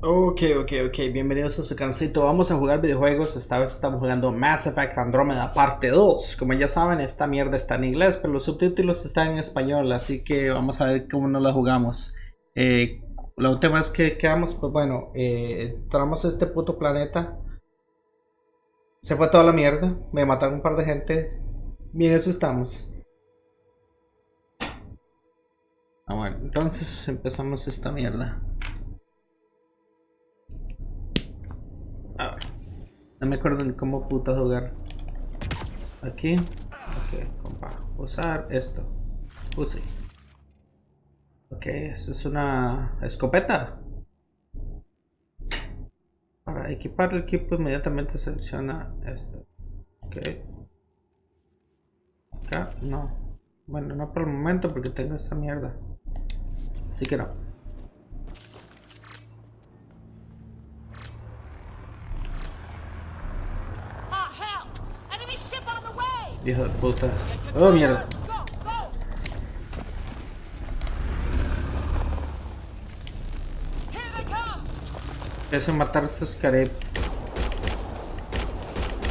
Ok, bienvenidos a su canalcito. Vamos a jugar videojuegos. Esta vez estamos jugando Mass Effect Andromeda parte 2. Como ya saben, esta mierda está en inglés, pero los subtítulos están en español, así que vamos a ver cómo nos la jugamos. La última vez que quedamos, pues bueno, entramos a este puto planeta. Se fue toda la mierda, me mataron un par de gente. Bien, eso estamos. Bueno, entonces empezamos esta mierda. A ver, no me acuerdo ni cómo puta jugar. Aquí, ok, compa, usar esto. Use. Ok, esta es una escopeta. Para equipar el equipo inmediatamente selecciona esto. Ok. Acá, no. Bueno, no por el momento porque tengo esta mierda. Así que no. Hijo de puta. Oh, mierda. Eso matar a estos careb.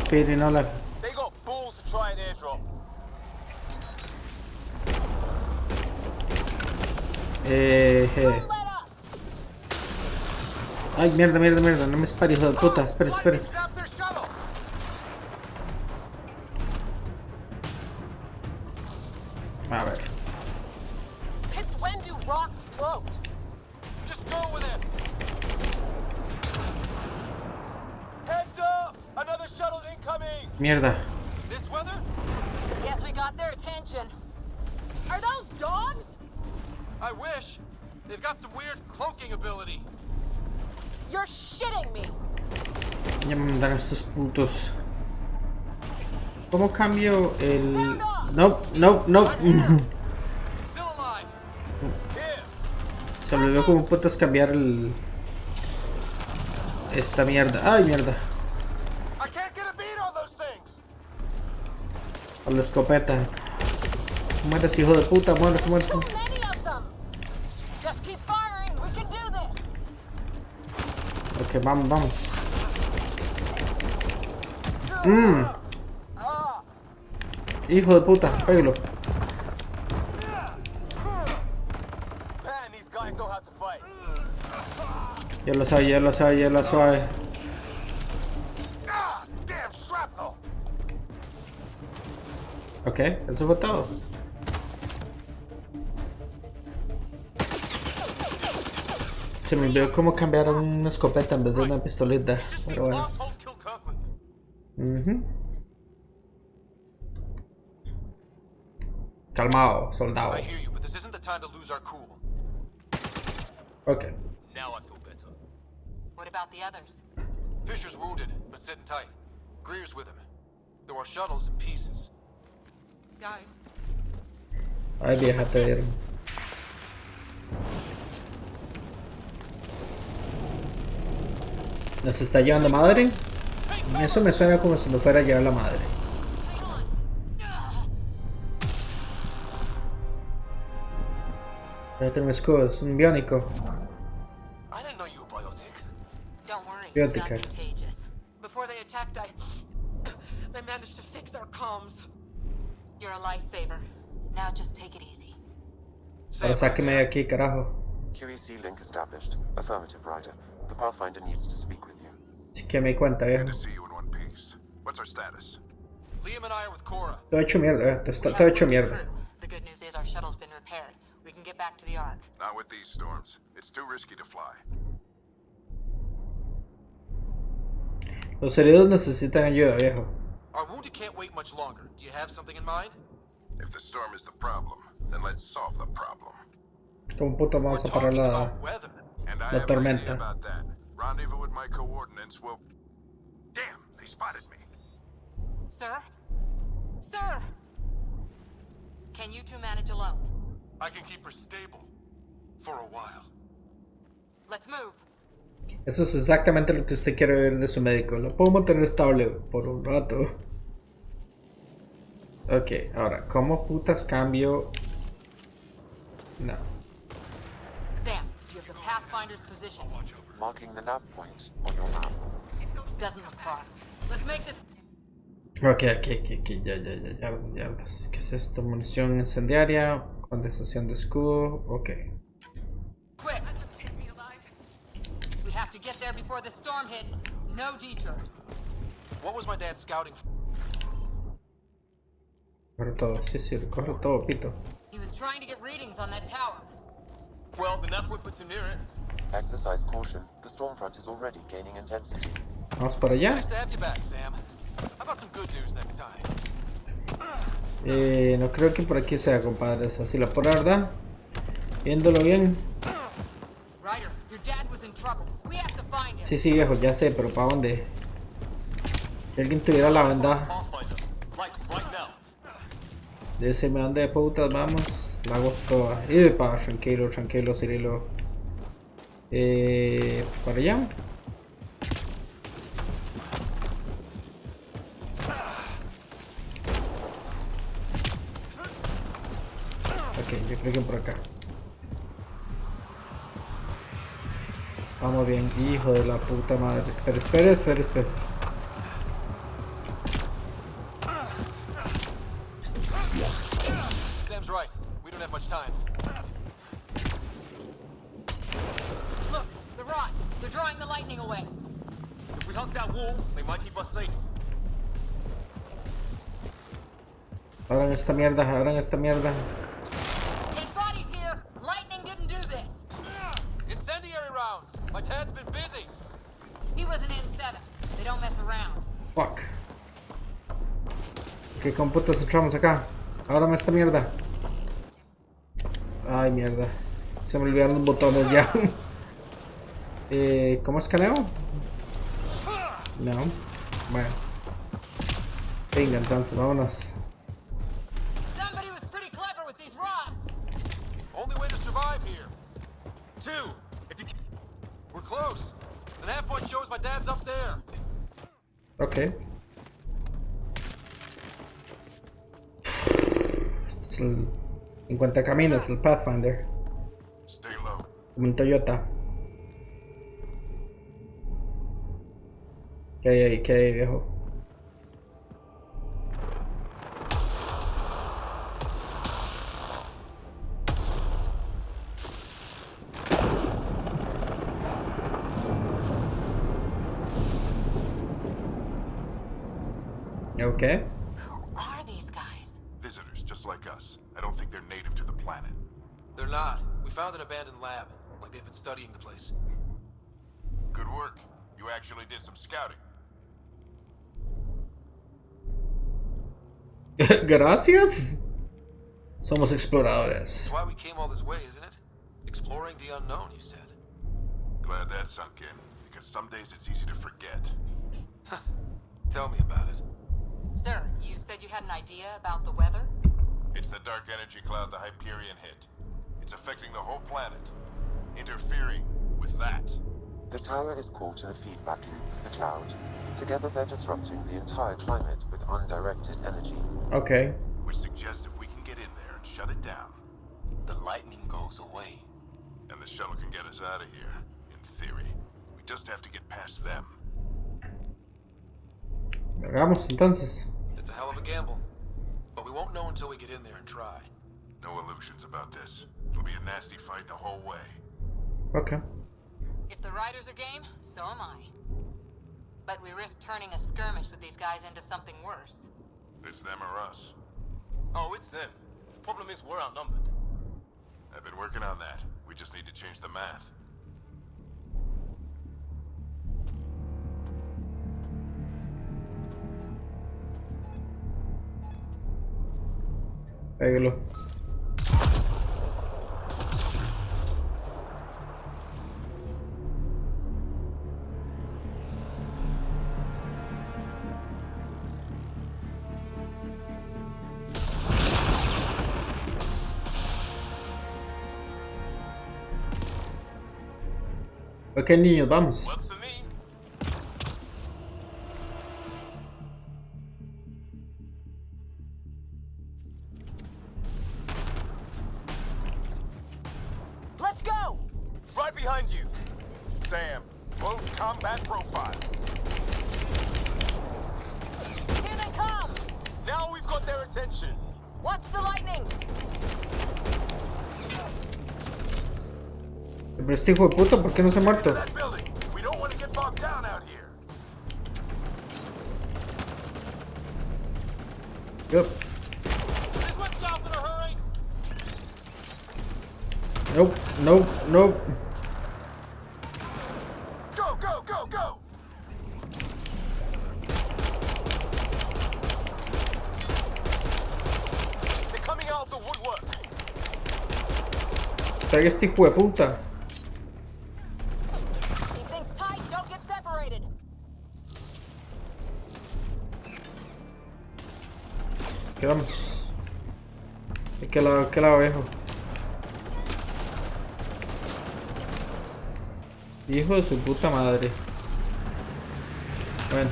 Pirinola. Ay, mierda, no me espare, hijo de puta. Espera. A ver. Mierda. Guess we got their attention. Are those dogs? I wish. They've got some weird cloaking ability. You're shitting me. Ya me mandaron estos putos. ¿Cómo cambio el...? No. Still alive. Se me olvidó cómo putas cambiar el... Esta mierda. Ay, mierda. I can't get a beat on those things. A la escopeta. Mueres, hijo de puta, mueres. Too many of them. Just keep firing. We can do this. Ok, vamos. Hijo de puta, pégalo. Man, these guys know how to fight. Ya lo sabe. Ah, damn shrapnel. Ok, eso fue todo. Se me olvidó cómo cambiar a una escopeta en vez de una pistolita. Pero bueno. Household kill Kirkland. Calmado, soldado. I hear you, but this isn't the time to lose our cool. Ok. Now I feel better. What about the others? Fisher's wounded, but sitting tight. Greer's with him. There are shuttles in pieces. Guys. Ay, vieja, te dieron. ¿Nos está llevando madre? Eso me suena como si nos fuera a llevar la madre. Ya tengo un escudo, es un biónico. I didn't know you were biotic. Don't worry, It's it's not not contagious. Before they attacked, I managed to fix our comms. You're a lifesaver. Now just take it easy. Ahora sáqueme de aquí, carajo. QEC link established. Affirmative, Ryder. The Pathfinder needs to speak with you. Así que me di cuenta, viejo. Good to see you in one piece. What's our status? Liam and I are with Cora. Todo hecho mierda, viejo. We Todo have a hecho wounded mierda. crew. The good news is our shuttle's been repaired. We can get back to the Ark. Not with these storms. It's too risky to fly. Los heridos necesitan ayuda, viejo. Our wounded can't wait much longer. Do you have something in mind? If the storm is the problem, then let's solve the problem. ¿Cómo puto vamos a parar Talking la, about weather. And I la have an idea tormenta? about that. Rendezvous with my coordinates will... Damn, they spotted me. Sir? Sir! Can you two manage alone? I can keep her stable. For a while. Let's move. Eso es exactamente lo que usted quiere ver de su médico. Lo puedo mantener estable por un rato. Ok, ahora, ¿cómo putas cambio? No. Sam, do you have the Pathfinder's position. Marking the nav point on your map. Doesn't look far. Let's make this. Ok, ya, ¿qué es esto? Munición incendiaria, condensación de escudo, ok. Quick. We have to get there before the storm hits. No detours. What was my dad scouting for? Corre todo, sí, corre todo, pito. He was trying to get readings on that tower. Well, the nav point puts him near it. Exercise caution. The storm front is already gaining intensity. Vamos para allá. Nice to have you back, Sam. How about some good news next time? No creo que por aquí sea, compadre. Es así la pura verdad. Viéndolo bien. Ryder, your dad was in trouble. We have to find him. Sí, viejo, ya sé, pero ¿para dónde? Si alguien tuviera la ventaja de decirme dónde de putas vamos, la hago toda. Tranquilo, Cirilo. Para allá. Ok, yo creo que por acá. Vamos bien, hijo de la puta madre. Espera. Sam's right. We don't have much time. Look, the rod. They're drawing the lightning away. If we hug that wall, they might keep us safe. Abran esta mierda. Dead bodies here. Lightning didn't do this. Incendiary rounds. My dad's been busy. He wasn't in 7. They don't mess around. Fuck. ¿Qué computas entramos acá? Ábrame esta mierda. Ay, mierda. Se me olvidaron los botones ya. ¿Cómo escaneo? No. Bueno. Venga, entonces, vámonos. Somebody was pretty clever with these rods. Only way to survive here. 2. If you. We're close. The nav point shows my dad's up there. Ok. Es el 50 caminos, el Pathfinder. Stay low. Como un Toyota. ¿Qué hay, viejo? Okay. Who are these guys? Visitors, just like us. I don't think they're native to the planet. They're not. We found an abandoned lab. Like they've been studying the place. Good work. You actually did some scouting. Gracias. Somos exploradores. That's why we came all this way, isn't it? Exploring the unknown, you said. Glad that sunk in, because some days it's easy to forget. Tell me about it. Sir, you said you had an idea about the weather? It's the dark energy cloud the Hyperion hit. It's affecting the whole planet. Interfering with that. The tower is caught in a feedback loop with the cloud. Together they're disrupting the entire climate with undirected energy. Okay. Which suggests if we can get in there and shut it down, The lightning goes away. and the shuttle can get us out of here, in theory. We just have to get past them. Hagamos entonces. It's a hell of a gamble. But we won't know until we get in there and try. No illusions about this. It'll be a nasty fight the whole way. Okay. If the riders are game, so am I. But we risk turning a skirmish with these guys into something worse. It's them or us. Oh, it's them. Problem is, we're outnumbered. I've been working on that. We just need to change the math. Pégalo. Ok, niños, vamos. Works for me. Let's go! Right behind Sam, full combat profile. Here they come! Now we've got their attention. Watch the lightning! Pero este hijo de puta, ¿por qué no se ha muerto? That building. We don't want to get bogged down out here. Yup. This went south in a hurry. Nope, nope, nope. Go, go, go, go! They're coming out of the woodwork. Pega este hijo de puta. Keep things tight, don't get separated! Quedamos. ¿De qué lado viejo? Hijo de su puta madre. Bueno.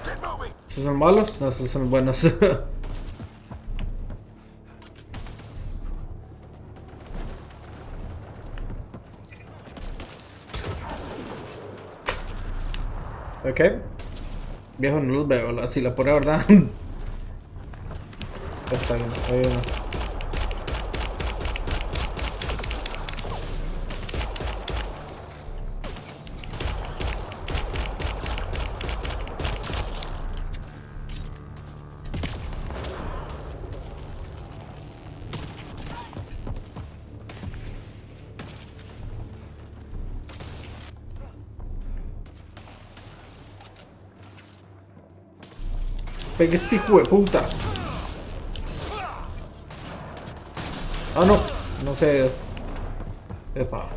Get moving! ¿Esos son malos? No, esos son buenos. Ok. Viejo, no los veo, así la pura verdad. Está bien, está bien. Pegue este hijo de puta. Ah, no. No sé. Epa.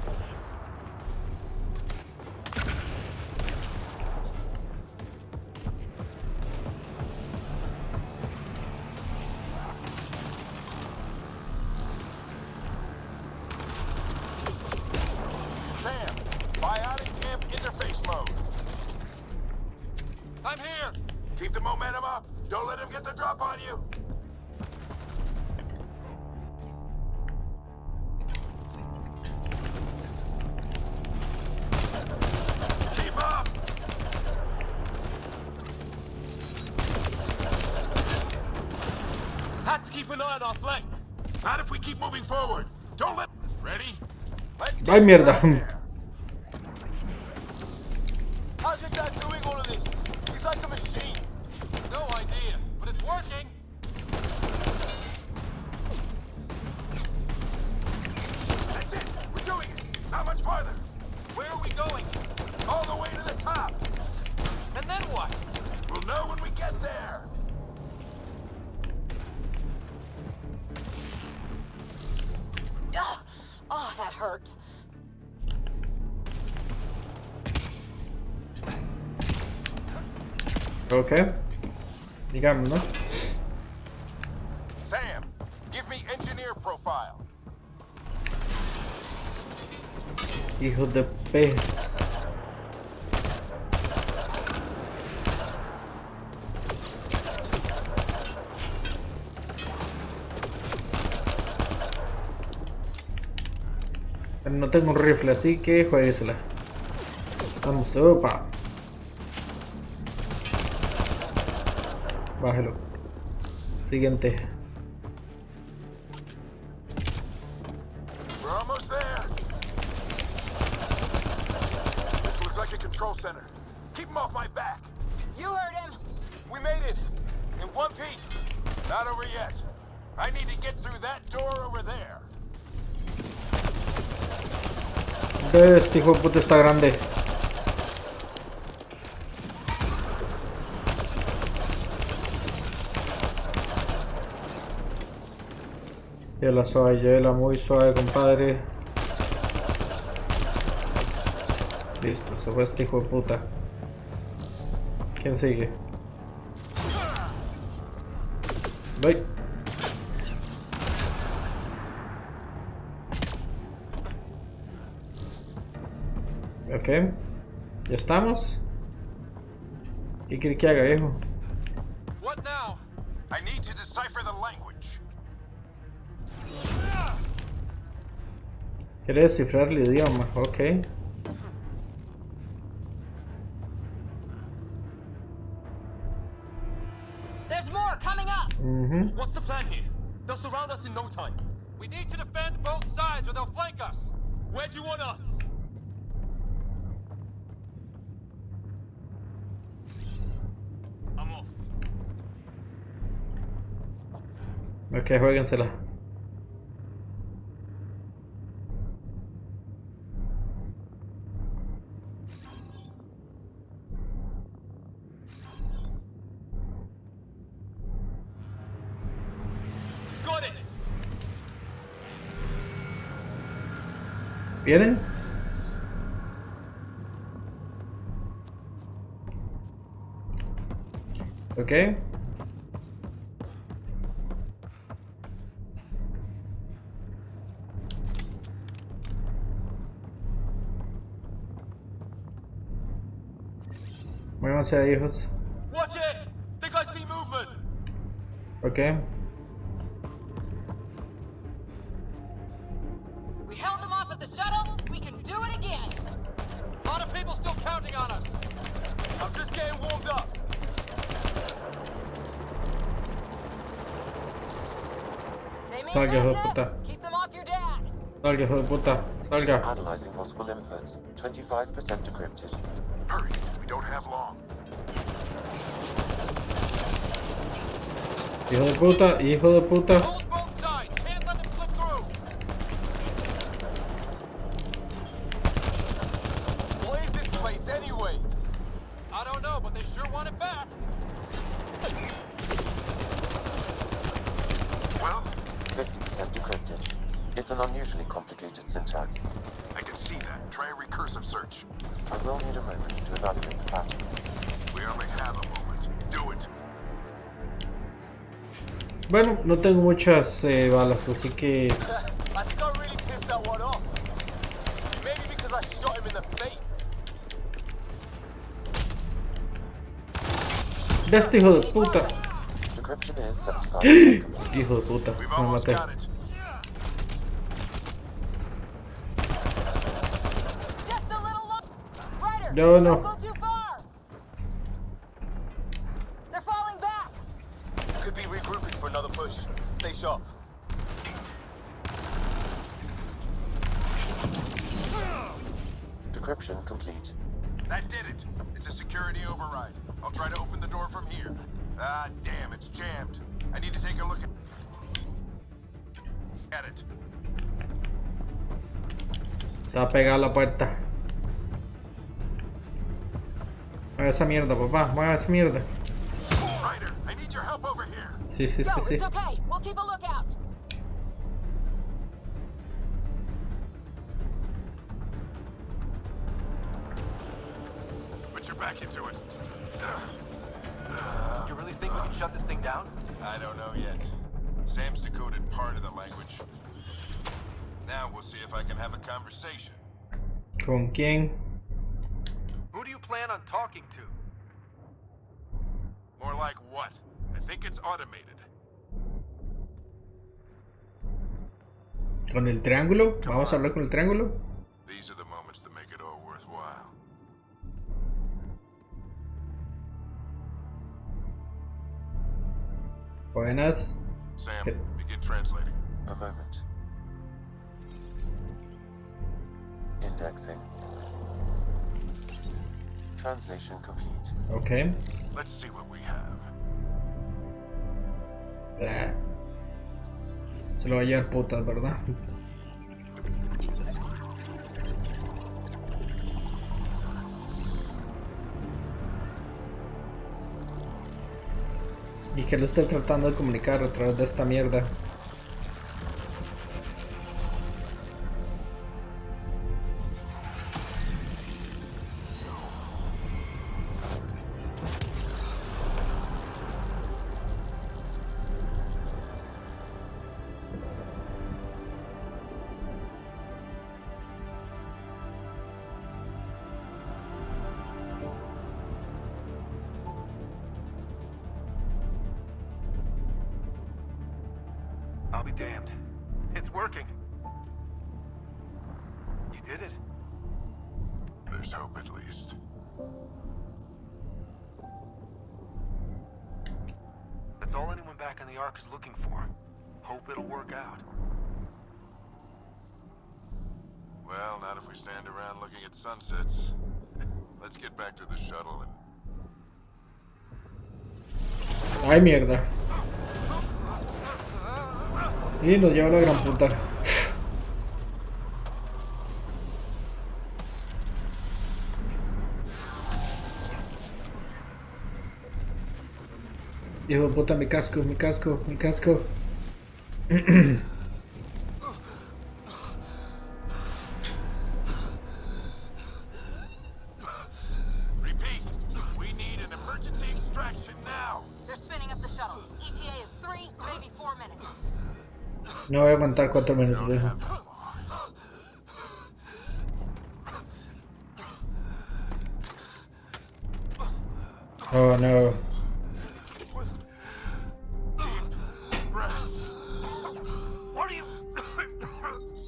Sam, biotic camp interface mode. I'm here. Keep the momentum up. Don't let him get the drop on you. Keep up. Have to keep an eye on our flank. Not if we keep moving forward. Don't let... Ready? Let's Ay, mierda. out there. How's your dad doing all of this? He's like a machine. No idea, but it's working. That's it. We're doing it. Not much farther. Where are we going? All the way to the top. And then what? We'll know when we get there. Ugh. Oh, that hurt. Ok. Digamos, ¿no? Sam, give me engineer profile. Hijo de P. No tengo un rifle, así que jueguesela. Vamos, opa. Bájelo. Siguiente. We're almost there. This looks like a control center. Keep him off my back. You heard him! We made it. In one piece. Not over yet. I need to get through that door over there. Este hijo de puta está grande. Llévela suave, llévela muy suave, compadre. Listo, se fue este hijo de puta. ¿Quién sigue? Voy. Ok. ¿Ya estamos? ¿Qué quiere que haga, viejo? What now? I need to decipher the language. Quiere descifrar el idioma, ok. There's more coming up. What's the plan here? They'll surround us in no time. We need to defend both sides or they'll flank us. Where do you want us? I'm off. Ok, juéguensela. Got it. ¿Vienen? Ok. Muévanse ahí, hijos. Watch it. Think I see movement. Ok. We held them off at the shuttle. We can do it again. A lot of people still counting on us. I'm just getting warmed up. They mean Salga, hijo de business. puta. Keep them off your dad. Salga, hijo de puta. Salga. Analyzing possible inputs. 25% decrypted. Hurry, we don't have long. Hijo de puta, hijo de puta. Hold both sides. Can't let them slip through. What is this place anyway? I don't know, but they sure want it back. Well, 50% decrypted. It's an unusually complicated syntax. I can see that. Try a recursive search. I will need a moment to evaluate the pattern. We only have a moment. Do it. Bueno, no tengo muchas balas, así que... I think I really pissed that one off. Maybe because I shot him in the face. ¡De este hijo de puta! Decryption is 75% complete. Hijo de puta, We've me almost maté. got it. Just a little long. Ryder, No, no. don't go too far. They're falling back. Could be regrouping for another push. Stay sharp. Decryption complete. That did it. It's a security override. I'll try to open the door from here. Ah, damn, it's jammed. I need to take a look at it. Está pegada la puerta. Mueve esa mierda, papá. Mueve esa mierda. Ryder, I need your help over here. Sí, sí, Go, sí, sí. it's okay. We'll keep a lookout. Put your back into it. You really think we can shut this thing down? I don't know yet. Sam's decoded part of the language. Now we'll see if I can have a conversation. ¿Con quién? Who do you plan on talking to? More like what? I think it's automated. ¿Con el triángulo? ¿Vamos a hablar con el triángulo? These are the moments that make it all worthwhile. Buenas. Sam, begin translating. A moment. Indexing. Translation complete. Ok. Let's see what we have. Blah. Se lo va a llevar putas, ¿verdad? Y que lo estoy tratando de comunicar a través de esta mierda. I'll be damned. It's working. did it. There's hope at least. That's all anyone back on the Ark is looking for. Hope it'll work out. Well, not if we stand around looking at sunsets. Let's get back to the shuttle and... Ay, mierda. Y nos lleva la gran puta. Hijo de puta, mi casco, mi casco, mi casco. Repeat, we need an emergency extraction now. They're spinning up the shuttle. ETA is 3, maybe 4 minutes. No voy a aguantar 4 minutos, viejo. Oh no.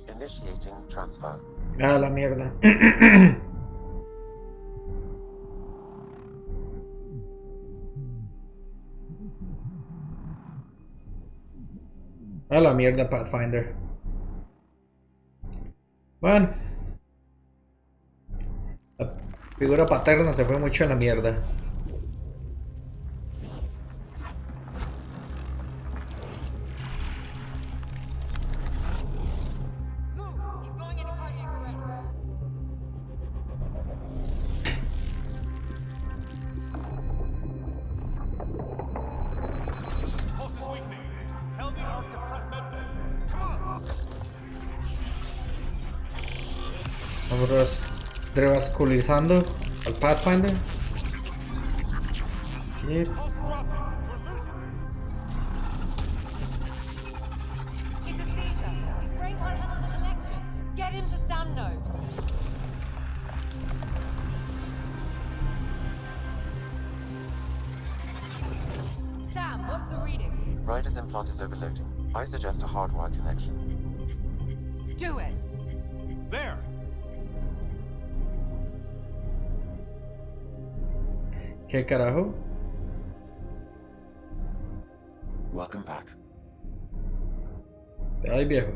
Initiating transfer. Ah, la mierda. A la mierda, Pathfinder. Bueno. La figura paterna se fue mucho a la mierda. Move! He's going into cardiac arrest. Pulse is weakening. Tell the Ark to prep medbay. Come on! Vamos revascularizando al Pathfinder. Yep. Pulse dropping. We're losing. It's a seizure. His brain can't handle the connection. Get him to stand node. Sam, what's the reading? Rider's implant is overloading. I suggest a hardwire connection. Do it. There. ¿Qué carajo? Welcome back. Ay, viejo.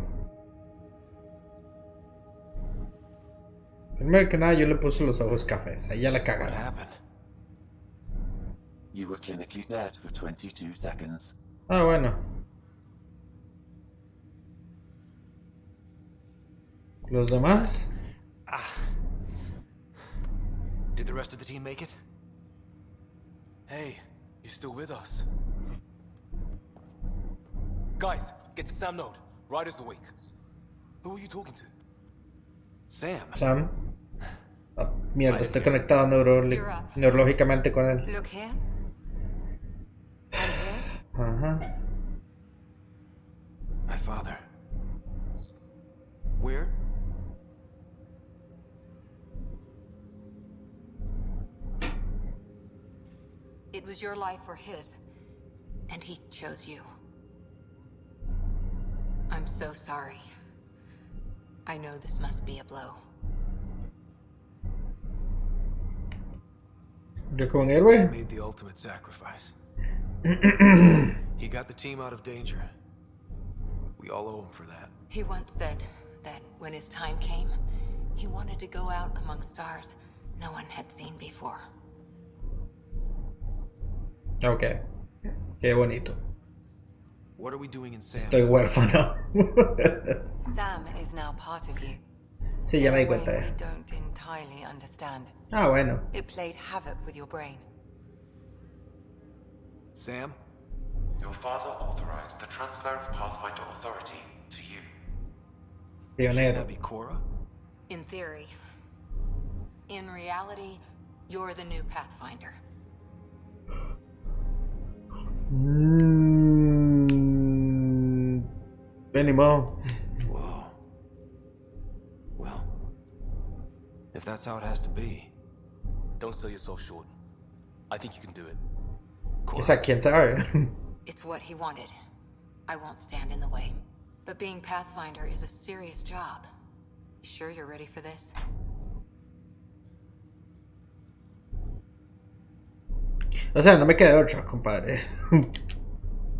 Primero que nada, yo le puse los ojos cafés. Ahí ya la What cagaron. happened? You were clinically dead for 22 seconds. Ah, bueno. ¿Los demás? Did the rest of the team make it? Hey, you're still with us. Guys, get to Sam Node. Ryder's awake. Who are you talking to? Sam. Sam. Ah, mierda, estoy conectado neurológicamente con él. Look here. And here. Ajá. My father. Where? It was your life or his, and he chose you. I'm so sorry. I know this must be a blow. Yo como un héroe. Made the ultimate sacrifice. He got the team out of danger. We all owe him for that. He once said that when his time came, he wanted to go out among stars no one had seen before. Ok. Qué bonito. What are we doing in Sam? Estoy huérfano. Sam is now part of you. Sí, ya me di In a way cuenta. we don't entirely understand. Ah, bueno. It played havoc with your brain. Sam? Your father authorized the transfer of Pathfinder authority to you. Shouldn't Pionero. that be Cora? In theory. In reality, you're the new Pathfinder. Anymore. Whoa. Well, if that's how it has to be, don't sell yourself short. I think you can do it. Esa quién sabe. It's what he wanted. I won't stand in the way. But being Pathfinder is a serious job. You sure you're ready for this? O sea, no me queda otra, compadre.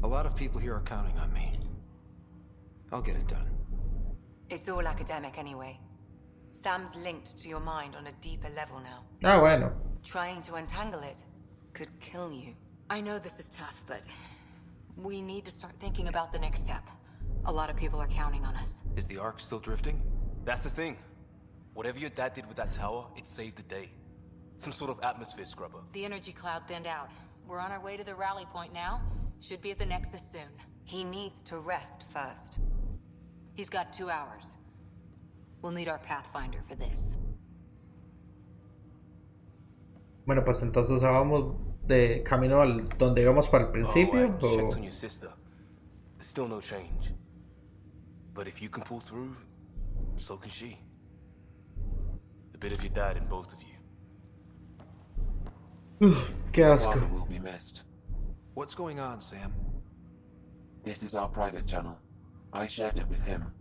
A lot of people here are counting on me. I'll get it done. It's all academic anyway. Sam's linked to your mind on a deeper level now. Ah, bueno. Trying to untangle it could kill you. I know this is tough, but we need to start thinking about the next step. A lot of people are counting on us. Is the Ark still drifting? That's the thing. Whatever your dad did with that tower, it saved the day. Some sort of atmosphere scrubber. The energy cloud thinned out. We're on our way to the rally point now. Should be at the Nexus soon. He needs to rest first. He's got 2 hours. We'll need our Pathfinder for this. Bueno, pues entonces vamos de camino al donde íbamos para el principio. I checked on your sister. There's still no change. But if you can pull through, so can she. A bit of your dad in both of you. Qué asco. Father will be missed. What's going on, Sam? This is our private channel. I shared it with him.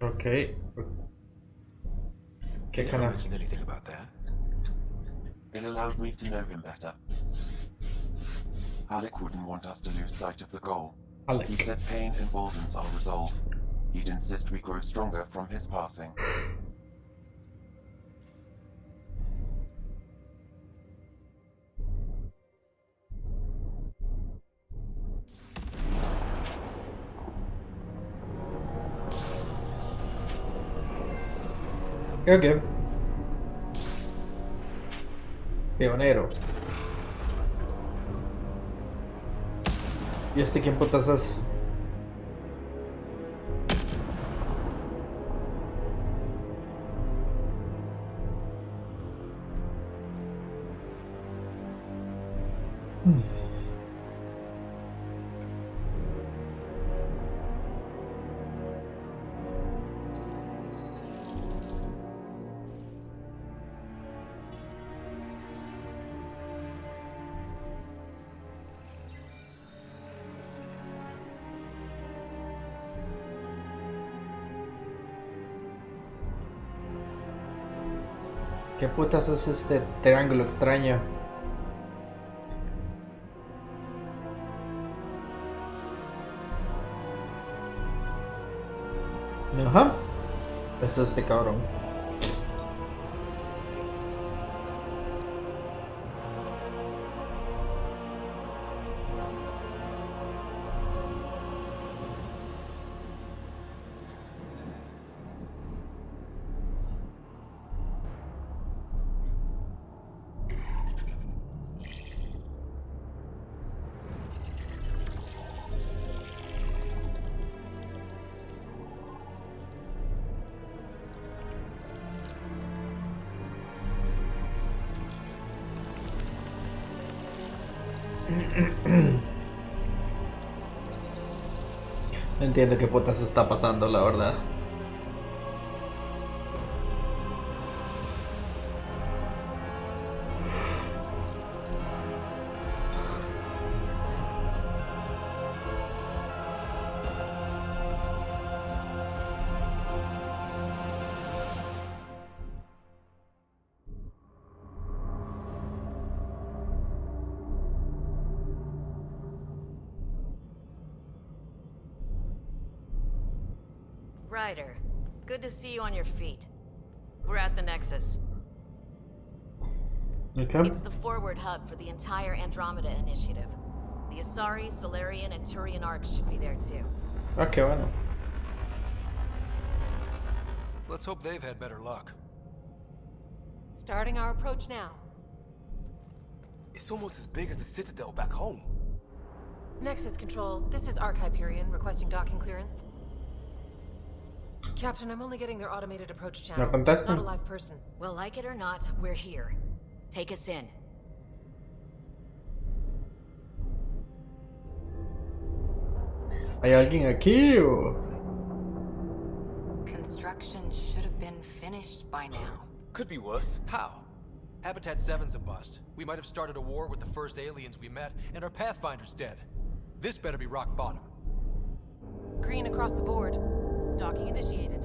Ok. ¿Qué Never canal? mentioned anything about that. It allowed me to know him better. Alec wouldn't want us to lose sight of the goal. Alec. He said pain emboldens our resolve. He'd insist we grow stronger from his passing. Ok. Pionero. ¿Y este quién putas es? ¿Qué putas es este triángulo extraño? Ajá. Es este cabrón. No entiendo qué putas está pasando, la verdad. Ryder, good to see you on your feet. We're at the Nexus. Okay. It's the forward hub for the entire Andromeda initiative. The Asari, Solarian, and Turian arcs should be there too. Ok, bueno. Let's hope they've had better luck. Starting our approach now. It's almost as big as the Citadel back home. Nexus Control, this is Arc Hyperion requesting docking clearance. Captain, I'm only getting their automated approach channel. No contestan. Not a live person. Well, like it or not, we're here. Take us in. ¿Hay alguien aquí o...? Construction should have been finished by now. Could be worse. How? Habitat 7's a bust. We might have started a war with the first aliens we met, and our Pathfinder's dead. This better be rock bottom. Green across the board. Docking initiated.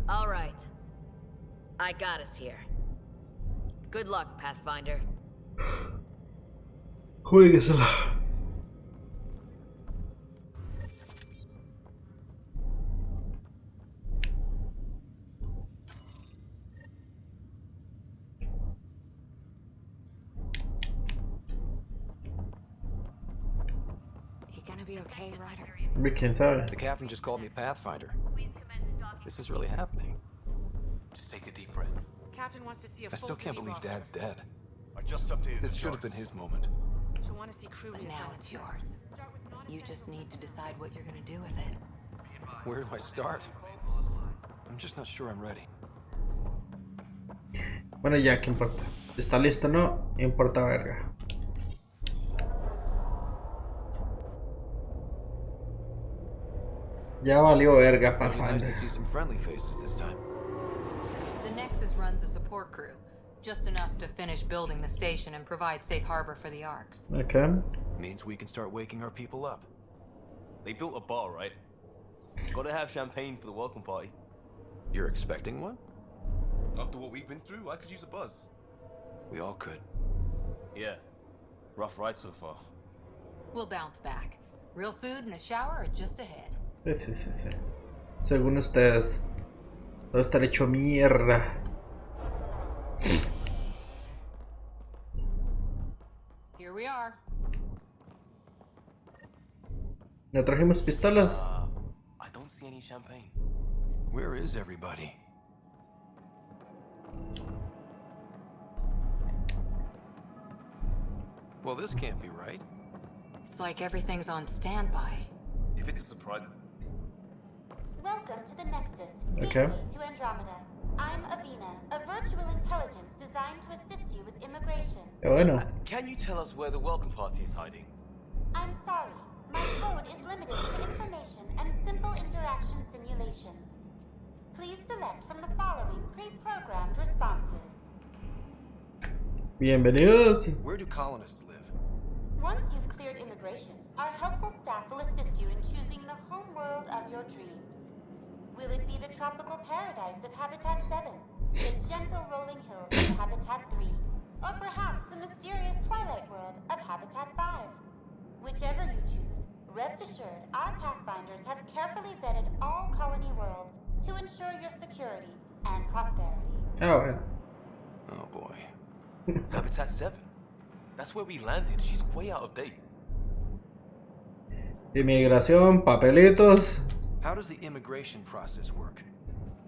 All right. I got us here. Good luck, Pathfinder. Jueguesela. You gonna be okay, Ryder? Hombre, quién sabe. The captain just called me Pathfinder. This is really happening. Just take a deep breath. Captain wants to see a I still can't believe Dad's dead. I just updated This the should have been charts. his moment. She'll want to see crew But now reassign. it's yours. You just need to decide what you're gonna do with it. Where do I start? I'm just not sure I'm ready. Bueno, ya, ¿qué importa? ¿Está listo o no? Importa verga. Ya valió verga, It'd be nice to Pathfinder. see some friendly faces this time. The Nexus runs a support crew, just enough to finish building the station and provide safe harbor for the Arks. Okay. Means we can start waking our people up. They built a bar, right? Gotta have champagne for the welcome party. You're expecting one? After what we've been through, I could use a buzz. We all could. Yeah. Rough ride so far. We'll bounce back. Real food and a shower are just ahead. Sí. Según ustedes, va a estar hecho mierda. Here we are. ¿No trajimos pistolas? I don't see any champagne. Where is everybody? Well, this can't be right. It's like everything's on standby. If it's a surprise, Welcome to the Nexus, Okay. gateway to Andromeda. I'm Avina, a virtual intelligence designed to assist you with immigration. Qué bueno. can you tell us where the welcome party is hiding? I'm sorry, my code is limited to information and simple interaction simulations. Please select from the following pre-programmed responses. Bienvenidos. Where do colonists live? Once you've cleared immigration, our helpful staff will assist you in choosing the home world of your dreams. Will it be the tropical paradise of Habitat 7, the gentle rolling hills of Habitat 3, or perhaps the mysterious twilight world of Habitat 5? Whichever you choose, rest assured our Pathfinders have carefully vetted all colony worlds to ensure your security and prosperity. Ah, bueno. Oh boy. Habitat 7. That's where we landed. She's way out of date. Inmigración, papelitos. How does the immigration process work?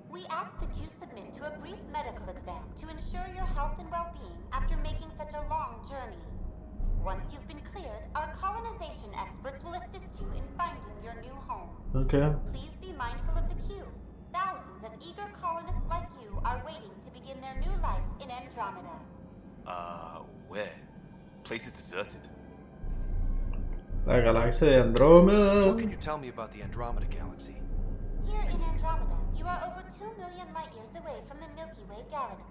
We ask that you submit to a brief medical exam to ensure your health and well-being after making such a long journey. Once you've been cleared, our colonization experts will assist you in finding your new home. Okay. Please be mindful of the queue. Thousands of eager colonists like you are waiting to begin their new life in Andromeda. Where? Place is deserted. La galaxia de Andrómeda. What can you tell me about the Andromeda galaxy? Here in Andromeda, you are over 2 million light years away from the Milky Way galaxy.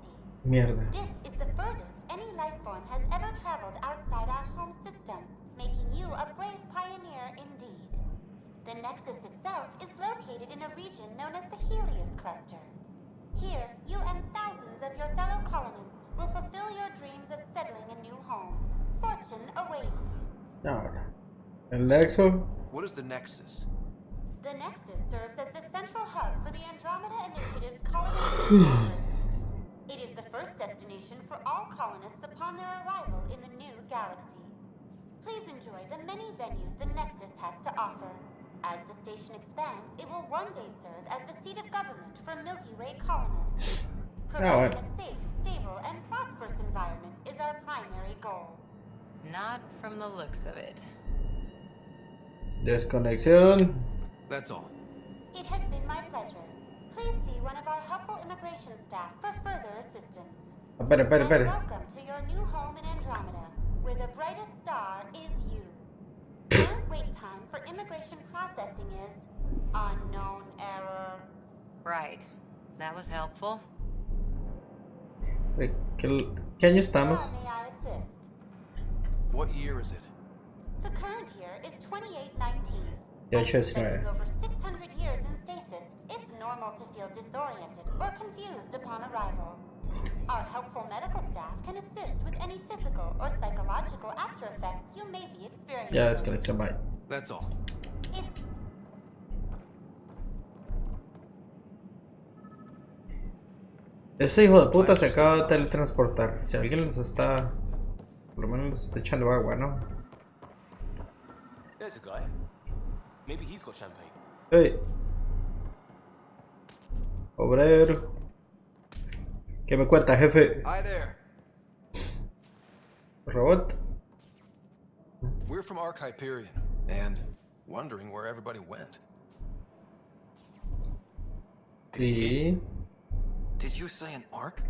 Mierda. This is the furthest any life form has ever traveled outside our home system, making you a brave pioneer indeed. The Nexus itself is located in a region known as the Helios Cluster. Here, you and thousands of your fellow colonists will fulfill your dreams of settling a new home. Fortune awaits. Ahora. El Nexo. What is the Nexus? The Nexus serves as the central hub for the Andromeda Initiative's colonization efforts. It is the first destination for all colonists upon their arrival in the new galaxy. Please enjoy the many venues the Nexus has to offer. As the station expands, it will one day serve as the seat of government for Milky Way colonists. Providing a safe, stable, and prosperous environment is our primary goal. Not from the looks of it. Desconexión. That's all. It has been my pleasure. Please see one of our helpful immigration staff for further assistance. Espera. And welcome to your new home in Andromeda, where the brightest star is you. Current wait time for immigration processing is unknown error. Right. That was helpful. ¿Qué año estamos? May I assist? What year is it? The current year is 2819. Yeah, After just spending right. over 600 years in stasis, it's normal to feel disoriented or confused upon arrival. Our helpful medical staff can assist with any physical or psychological after effects you may be experiencing. Ya desconexión, bye. That's all. If Ese hijo de puta se acaba de teletransportar. Si alguien los está... Por lo menos les está echando agua, ¿no? There's a guy. Maybe he's got champagne. Hey. Obrero. ¿Qué me cuenta, jefe? Hi there. Robot. We're from Ark Hyperion, and wondering where everybody went. Sí. Did you say an Ark?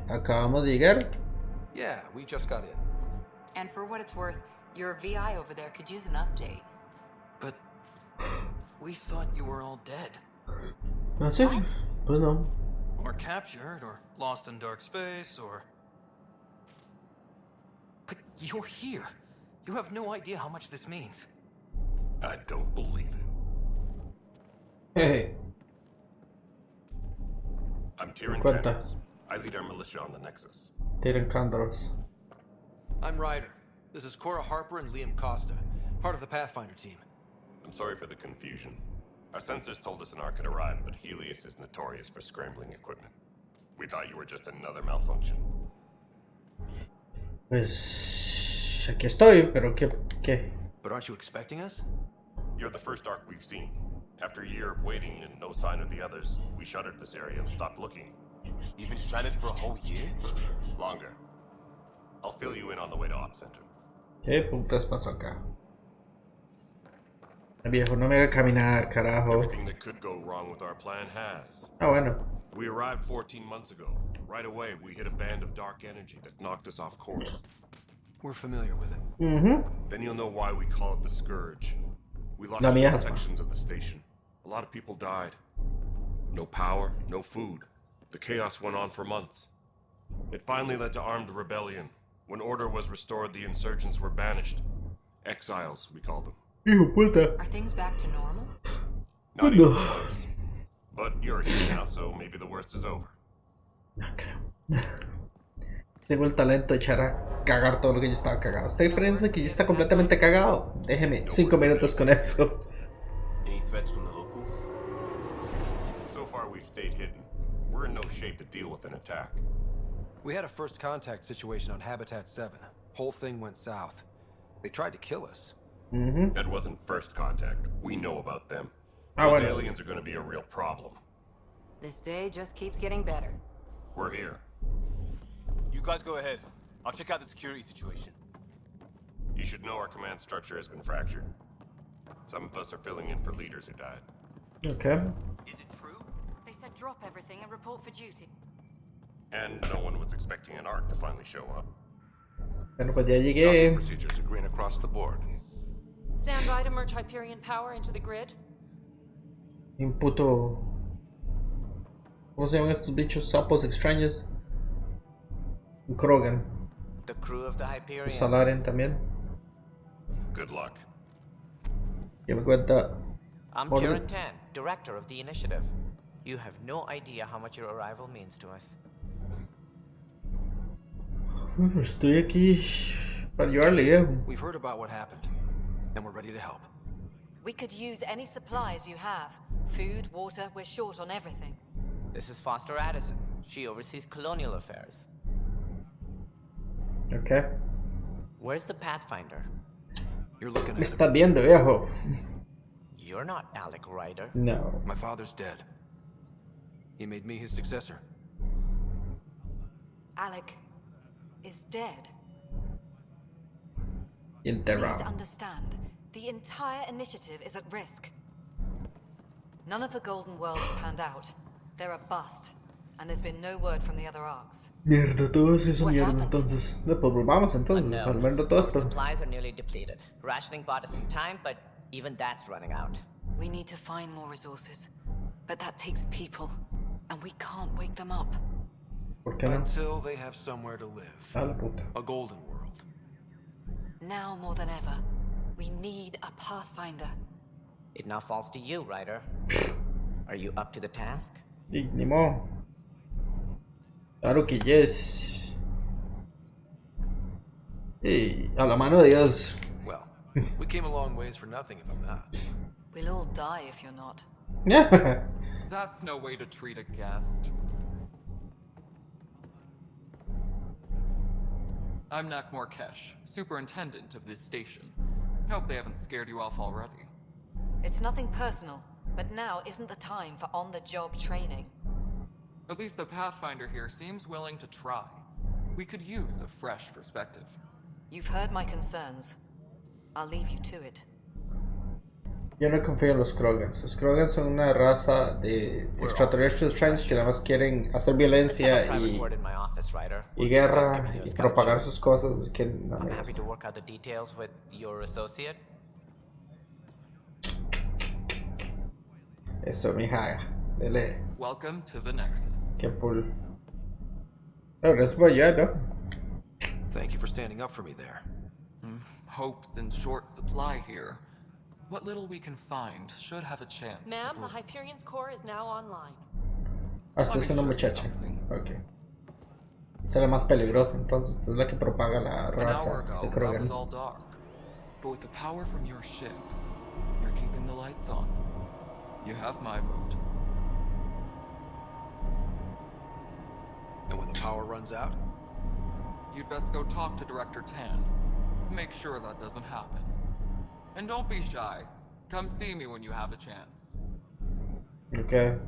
Acabamos de llegar. Yeah, we just got in. And for what it's worth, your VI over there could use an update. But we thought you were all dead. ¿Ah, sí? Pues no. Or captured, or lost in dark space, or... But you're here. You have no idea how much this means. I don't believe it. Hey. I'm Tyrion Cuenta. Thanos. I lead our militia on the Nexus. Tienen cándaros. I'm Ryder. This is Cora Harper and Liam Costa, part of the Pathfinder team. I'm sorry for the confusion. Our sensors told us an Ark had arrived, but Helios is notorious for scrambling equipment. We thought you were just another malfunction. Pues... Aquí estoy, pero ¿qué? But aren't you expecting us? You're the first Ark we've seen. After a year of waiting and no sign of the others, we shuttered this area and stopped looking. You've been stranded for a whole year? Longer. I'll fill you in on the way to Op Center. ¿Qué putas pasó acá? Viejo, no me haga caminar, carajo. Everything that could go wrong with our plan has. Ah, bueno. We arrived 14 months ago. Right away, we hit a band of dark energy that knocked us off course. We're familiar with it. Then you'll know why we call it the Scourge. We lost La whole miasma. sections of the station. A lot of people died. No power, no food. The chaos went on for months. It finally led to armed rebellion. When order was restored, the insurgents were banished. Exiles, we call them. Hijo puta. Are things back to normal? Not even close. But you're here now, so maybe the worst is over. No creo. Tengo el talento de echar a cagar todo lo que yo estaba cagado. Usted piensa que ya está completamente cagado. Déjeme 5 minutos con eso. Any threats from the locals? So far, we've stayed hidden. We're in no shape to deal with an attack. We had a first contact situation on Habitat 7. Whole thing went south. They tried to kill us. That wasn't first contact. We know about them. Ah, Those bueno. aliens are going to be a real problem. This day just keeps getting better. We're here. You guys go ahead. I'll check out the security situation. You should know our command structure has been fractured. Some of us are filling in for leaders who died. Okay. Is it true? They said drop everything and report for duty. And no one was expecting an Ark to finally show up. Bueno, pues ya llegué. Procedures are green across the board. Stand by to merge Hyperion power into the grid. Un puto... ¿Cómo se llaman estos bichos? Sapos extraños. Un Krogan. The crew of the Hyperion. Salarian también. Good luck. ¿Qué me cuenta? I'm Orden. Tyrion Tan, director of the initiative. You have no idea how much your arrival means to us. Bueno, estoy aquí para ayudarle, viejo. We've heard about what happened, and we're ready to help. We could use any supplies you have. Food, water, we're short on everything. This is Foster Addison. She oversees colonial affairs. Okay. Where's the Pathfinder? You're looking Me at estás viendo, viejo. You're not Alec Ryder. No. My father's dead. He made me his successor. Alec is dead. Y Please enterrado. understand, the entire initiative is at risk. None of the Golden Worlds panned out. They're a bust, and there's been no word from the other arcs. Mierda, todo eso es What mierda happened? entonces. No, pues volvamos entonces a salvar de todo esto. Supplies are nearly depleted. Rationing bought us some time, but even that's running out. We need to find more resources, but that takes people, and we can't wait wake them up. ¿Por qué no? Until they have somewhere to live. A la puta. A golden world. Now more than ever, we need a Pathfinder. It now falls to you, Ryder. Are you up to the task? Y ni modo. Claro que yes. Y a la mano de Dios. Well, we came a long ways for nothing if I'm not. We'll all die if you're not. That's no way to treat a guest. I'm Nak Morkesh, superintendent of this station. Hope they haven't scared you off already. It's nothing personal, but now isn't the time for on-the-job training. At least the Pathfinder here seems willing to try. We could use a fresh perspective. You've heard my concerns. I'll leave you to it. Yo no confío en los Krogans. Los Krogans son una raza de extraterrestres extraños que nada más quieren hacer violencia y guerra y propagar sus cosas que no me Happy to gustan. work out the details with your associate. Eso, mija. Dele. Welcome to the Nexus. Qué cool. Oh, gracias por ayudar, ¿no? Thank you for standing up for me there. Hope's in short supply here. What little we can find should have a chance. Ma'am, the Hyperion's core is now online. Esta es una muchacha. Ok. Esta es la más peligrosa, entonces. Esta es la que propaga la An raza hour de ago, that Krogan. was all dark. But with the power from your ship, you're keeping the lights on. You have my vote. And when the power runs out? You'd best go talk to Director Tan. Make sure that doesn't happen. And don't be shy. Come see me when you have a chance. Ok.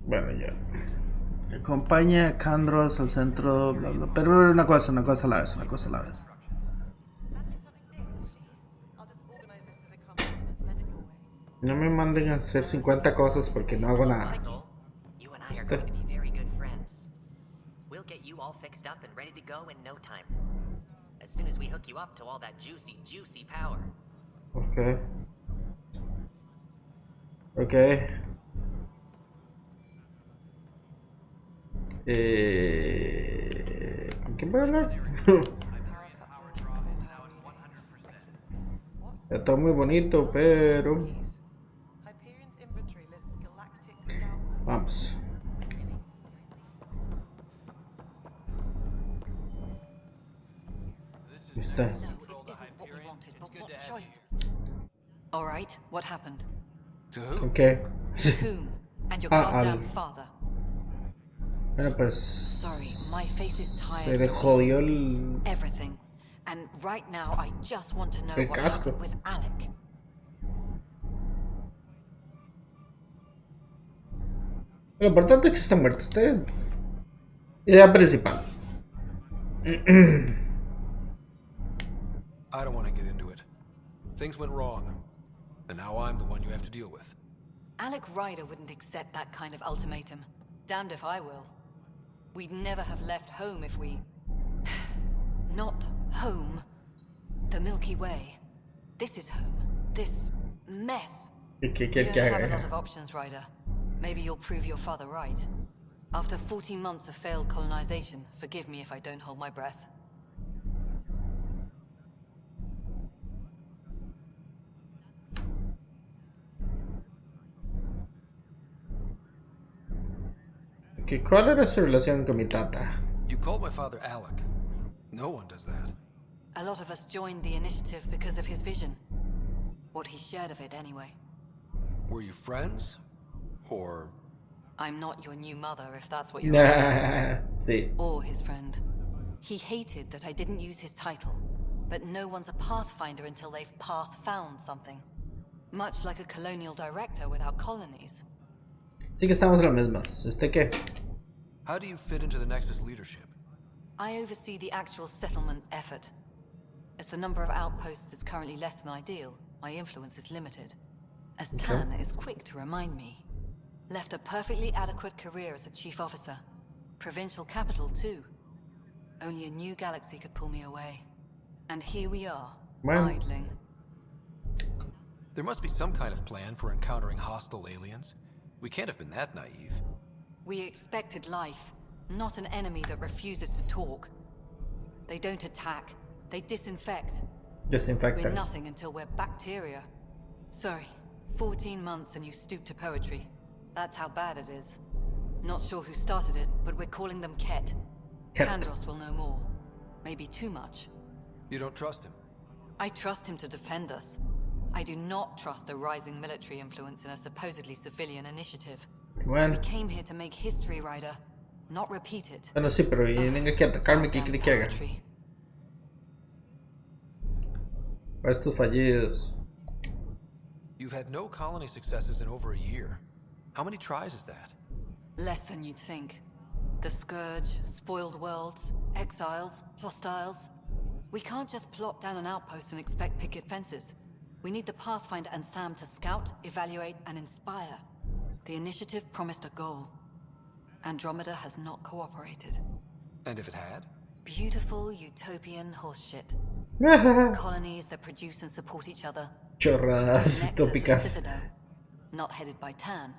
Bueno, ya. Acompaña a Kandros al centro, bla, bla. Pero una cosa a la vez, una cosa a la vez. No me manden a hacer 50 cosas porque no hago nada. You and I are going to be very good friends. We'll get you all fixed up and ready to go in no time. As soon as we hook you up to all that juicy power. Ok. Ok. ¿Con quién voy a hablar? Está muy bonito, pero... Vamos. Está. All right, what happened? To who? Ok. To whom? And your Ah, goddamn al- father. Bueno, pues... Sorry, my face is Se tired. le from jodió el... everything. And right now, I just want to know El what casco. happened with Alec. Lo importante es que está muerto usted. Idea principal. I don't want to get into it. Things went wrong. And now I'm the one you have to deal with. Alec Ryder wouldn't accept that kind of ultimatum. Damned if I will. We'd never have left home if we... Not home. The Milky Way. This is home. This mess. ¿Y qué You quiere don't que have a lot haga? of options, Ryder. Maybe you'll prove your father right. After 14 months of failed colonization, forgive me if I don't hold my breath. ¿Cuál era su relación con mi tata? You called my father Alec. No one does that. A lot of us joined the initiative because of his vision. What he shared of it, anyway. Were you friends? Or... I'm not your new mother, if that's what you're asking. Sí. Or his friend. He hated that I didn't use his title. But no one's a Pathfinder until they've path-found something. Much like a colonial director without colonies. Sí que estamos en las mismas. ¿Usted qué? How do you fit into the Nexus leadership? I oversee the actual settlement effort. As the number of outposts is currently less than ideal, my influence is limited. As Tan is quick to remind me. Left a perfectly adequate career as a chief officer. Provincial capital, too. Only a new galaxy could pull me away. And here we are, Bueno. idling. There must be some kind of plan for encountering hostile aliens. We can't have been that naive. We expected life, not an enemy that refuses to talk. They don't attack, they disinfect. Disinfectant. We're nothing until we're bacteria. Sorry, 14 months and you stoop to poetry. That's how bad it is. Not sure who started it, but we're calling them Ket. Kandros will know more. Maybe too much. You don't trust him? I trust him to defend us. I do not trust a rising military influence in a supposedly civilian initiative. Bueno. We came here to make history, Ryder, not repeat it. Bueno, sí, pero vienen aquí a atacarme, ¿qué quiere que haga? Estos fallidos. You've had no colony successes in over a year. How many tries is that? Less than you'd think. The Scourge, spoiled worlds, exiles, hostiles. We can't just plop down an outpost and expect picket fences. We need the Pathfinder and Sam to scout, evaluate, and inspire. The initiative promised a goal. Andromeda has not cooperated. And if it had? Beautiful utopian horseshit. Colonies that produce and support each other. Chorradas utópicas. Not headed by Tan,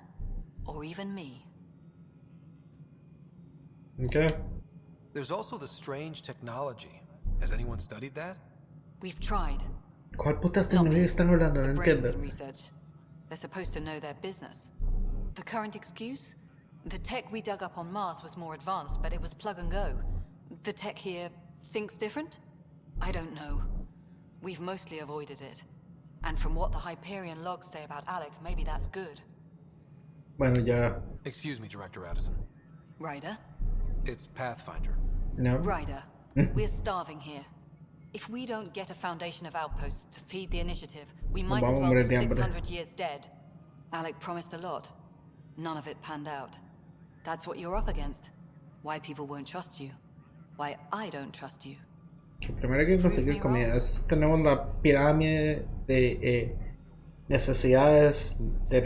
or even me. Okay. There's also the strange technology. Has anyone studied that? We've tried. ¿Cuál putas tecnología están hablando? No entiendo. Research. They're supposed to know their business. The current excuse? The tech we dug up on Mars was more advanced, but it was plug and go. The tech here thinks different? I don't know. We've mostly avoided it. And from what the Hyperion logs say about Alec, maybe that's good. Bueno, ya. Excuse me, Director Addison. Ryder? It's Pathfinder. No. Ryder, we're starving here. If we don't get a foundation of outposts to feed the initiative, we might as well be 600 years dead. Alec promised a lot. None of it panned out. That's what you're up against. Why people won't trust you. Why I don't trust you. Que primero hay que conseguir comida. Tenemos la pirámide de necesidades de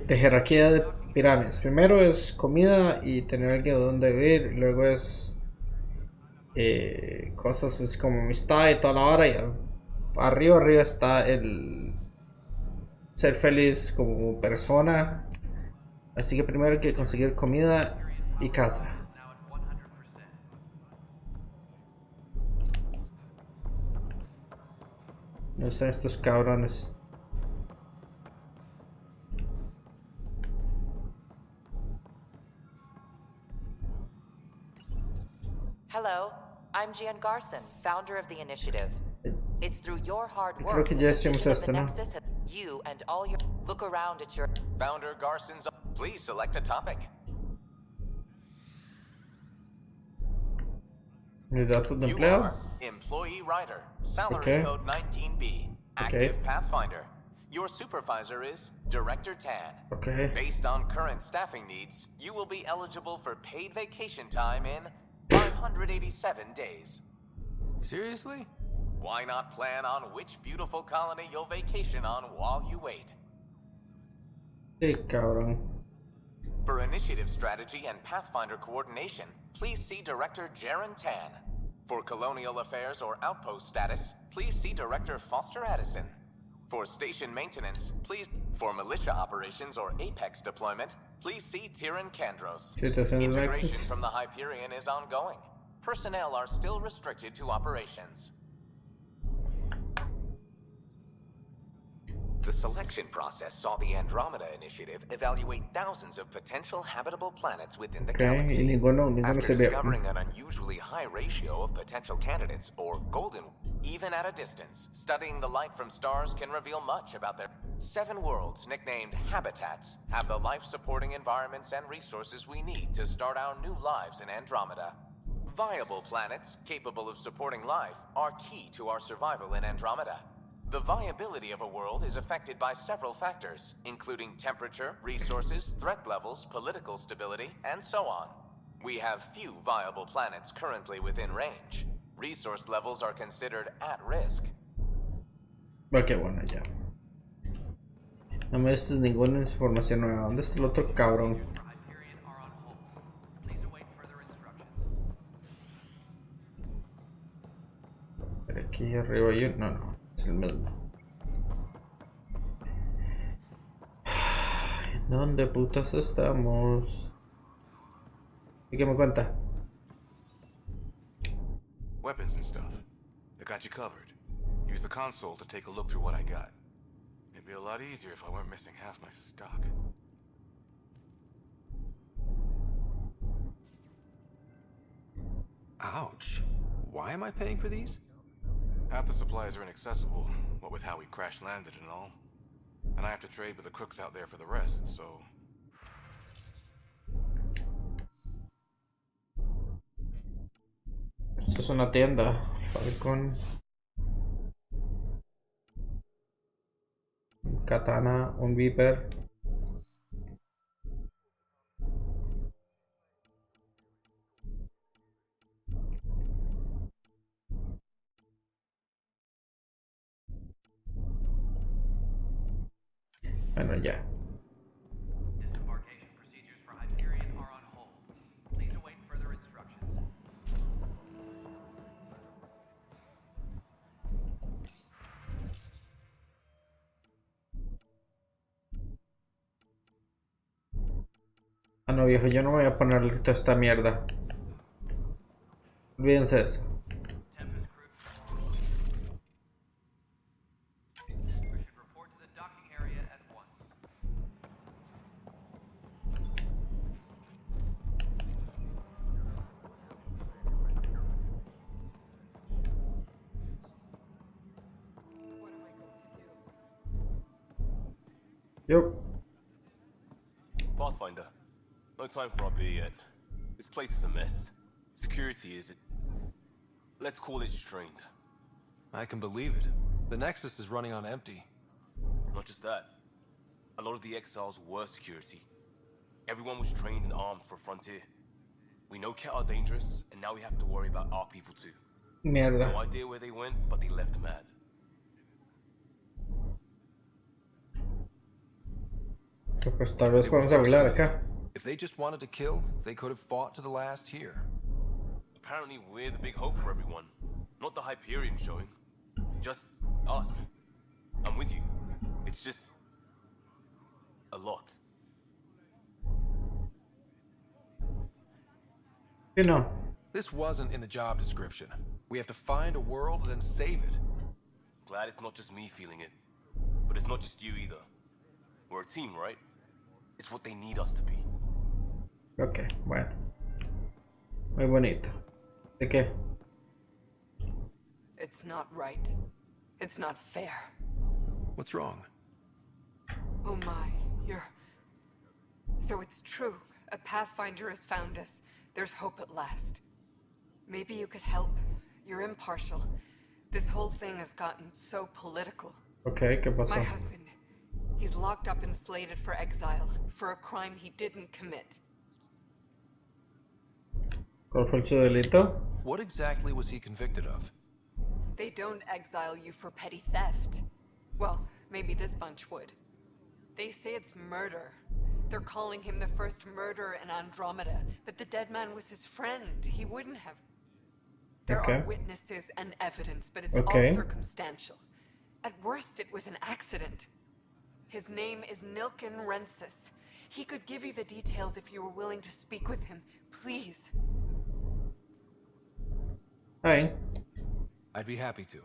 jerarquía de pirámides. Primero es comida y tener algo donde vivir. Luego es cosas así como amistad y toda la hora. Y arriba está el ser feliz como persona. Así que primero hay que conseguir comida y casa. No están estos cabrones. Hello, I'm Jan Garson, founder of the initiative. It's through your hard work Creo que ya hicimos esto, ¿no? you and all your look around at your Founder Garson's. Please select a topic. Mis datos de You empleo. are employee writer, salary Okay. code 19B, active Pathfinder. Your supervisor is Director Tan. Okay. Based on current staffing needs, you will be eligible for paid vacation time in 587 days. Seriously? Why not plan on which beautiful colony you'll vacation on while you wait? Hey, cabrón. For initiative strategy and Pathfinder coordination, please see Director Jaren Tan. For colonial affairs or outpost status, please see Director Foster Addison. For station maintenance, please. For militia operations or Apex deployment, please see Tyrion Kandros. Integration from the Hyperion is ongoing. Personnel are still restricted to operations. The selection process saw the Andromeda Initiative evaluate thousands of potential habitable planets within the galaxy. After discovering an unusually high ratio of potential candidates, or golden, even at a distance, studying the light from stars can reveal much about their 7 worlds, nicknamed habitats, have the life-supporting environments and resources we need to start our new lives in Andromeda. Viable planets, capable of supporting life, are key to our survival in Andromeda. The viability of a world is affected by several factors, including temperature, resources, threat levels, political stability, and so on. We have few viable planets currently within range. Resource levels are considered at risk. Ok, bueno, ya. No me des ninguna información nueva. ¿Dónde está el otro cabrón? Aquí arriba hay un... No, es el mismo. ¿Dónde putas estamos? ¿Y qué me cuenta? Weapons and stuff. I got you covered. Use the console to take a look through what I got. It'd be a lot easier if I weren't missing half my stock. Ouch. Why am I paying for these? Half the supplies are inaccessible, what with how we crash-landed and all. And I have to trade with the crooks out there for the rest, so... Esto es una tienda. Falcon. Un katana, un viper. Bueno, ya. Disembarkation procedures for Hyperion are on hold. Please await further instructions. Ah, no, viejo, yo no voy a ponerle toda esta mierda. Olvídense de eso. Yo. Pathfinder, no time for our beer yet. This place is a mess. Security is... let's call it strained. I can believe it. The Nexus is running on empty. Not just that. A lot of the exiles were security. Everyone was trained and armed for Frontier. We know Ket are dangerous, and now we have to worry about our people too. Mierda. No idea where they went, but they left mad. Pues tal vez podemos hablar acá. If they just wanted to kill, they could have fought to the last here. Apparently we're the big hope for everyone. Not the Hyperion showing. Just us. I'm with you. It's just... a lot. You know. This wasn't in the job description. We have to find a world and then save it. Glad it's not just me feeling it. But it's not just you either. We're a team, right? It's what they need us to be. Ok, bueno. Muy bonito. ¿De qué? It's not right. It's not fair. What's wrong? Oh my, you're... So it's true. A Pathfinder has found us. There's hope at last. Maybe you could help. You're impartial. This whole thing has gotten so political. Ok, ¿qué pasó? My husband, he's locked up and slated for exile for a crime he didn't commit. ¿Cuál fue su delito? What exactly was he convicted of? They don't exile you for petty theft. Well, maybe this bunch would. They say it's murder. They're calling him the first murderer in Andromeda, but the dead man was his friend. He wouldn't have... There are witnesses and evidence, but it's all circumstantial. At worst, it was an accident. His name is Nilken Rensis. He could give you the details if you were willing to speak with him. Please. Hi. I'd be happy to.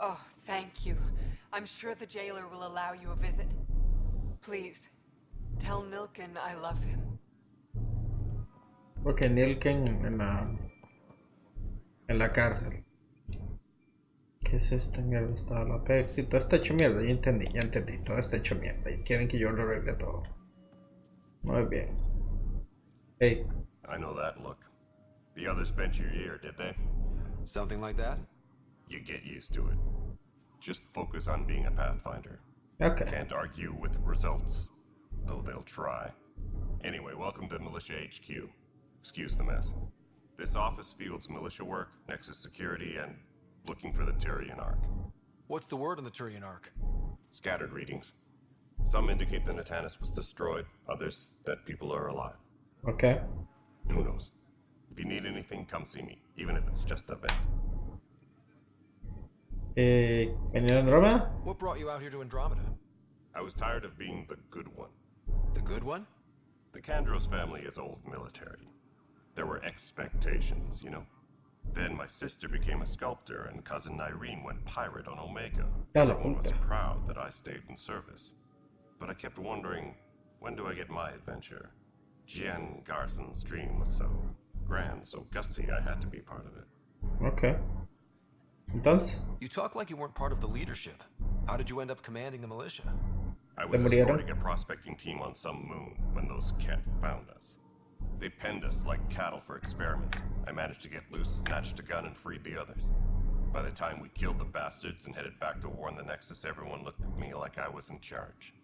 Oh, thank you. I'm sure the jailer will allow you a visit. Please, tell Nilken I love him. Porque Nilken en la cárcel. ¿Qué es esta mierda? Está la Apex y todo está hecho mierda. Ya entendí. Todo está hecho mierda. Y quieren que yo lo arregle todo. Muy bien. Hey. I know that look. The others bent your ear, did they? Something like that? You get used to it. Just focus on being a Pathfinder. Okay. Can't argue with results, though they'll try. Anyway, welcome to Militia HQ. Excuse the mess. This office fields militia work, Nexus security, and looking for the Turian Ark. What's the word on the Turian Ark? Scattered readings. Some indicate the Natanus was destroyed, others that people are alive. Okay. Who knows? If you need anything, come see me, even if it's just a vent. ¿Venir a Andromeda? What brought you out here to Andromeda? I was tired of being the good one. The good one? The Kandros family is old military. There were expectations, you know. Then my sister became a sculptor and cousin Irene went pirate on Omega. Everyone was proud that I stayed in service. But I kept wondering, when do I get my adventure? Jen Garson's dream was so grand, so gutsy, I had to be part of it. Okay. Entonces? You talk like you weren't part of the leadership. How did you end up commanding the militia? I was escorting a prospecting team on some moon when those Ket found us. They penned us like cattle for experiments. I managed to get loose, snatched a gun, and freed the others. By the time we killed the bastards and headed back to war in the Nexus, everyone looked at me like I was in charge.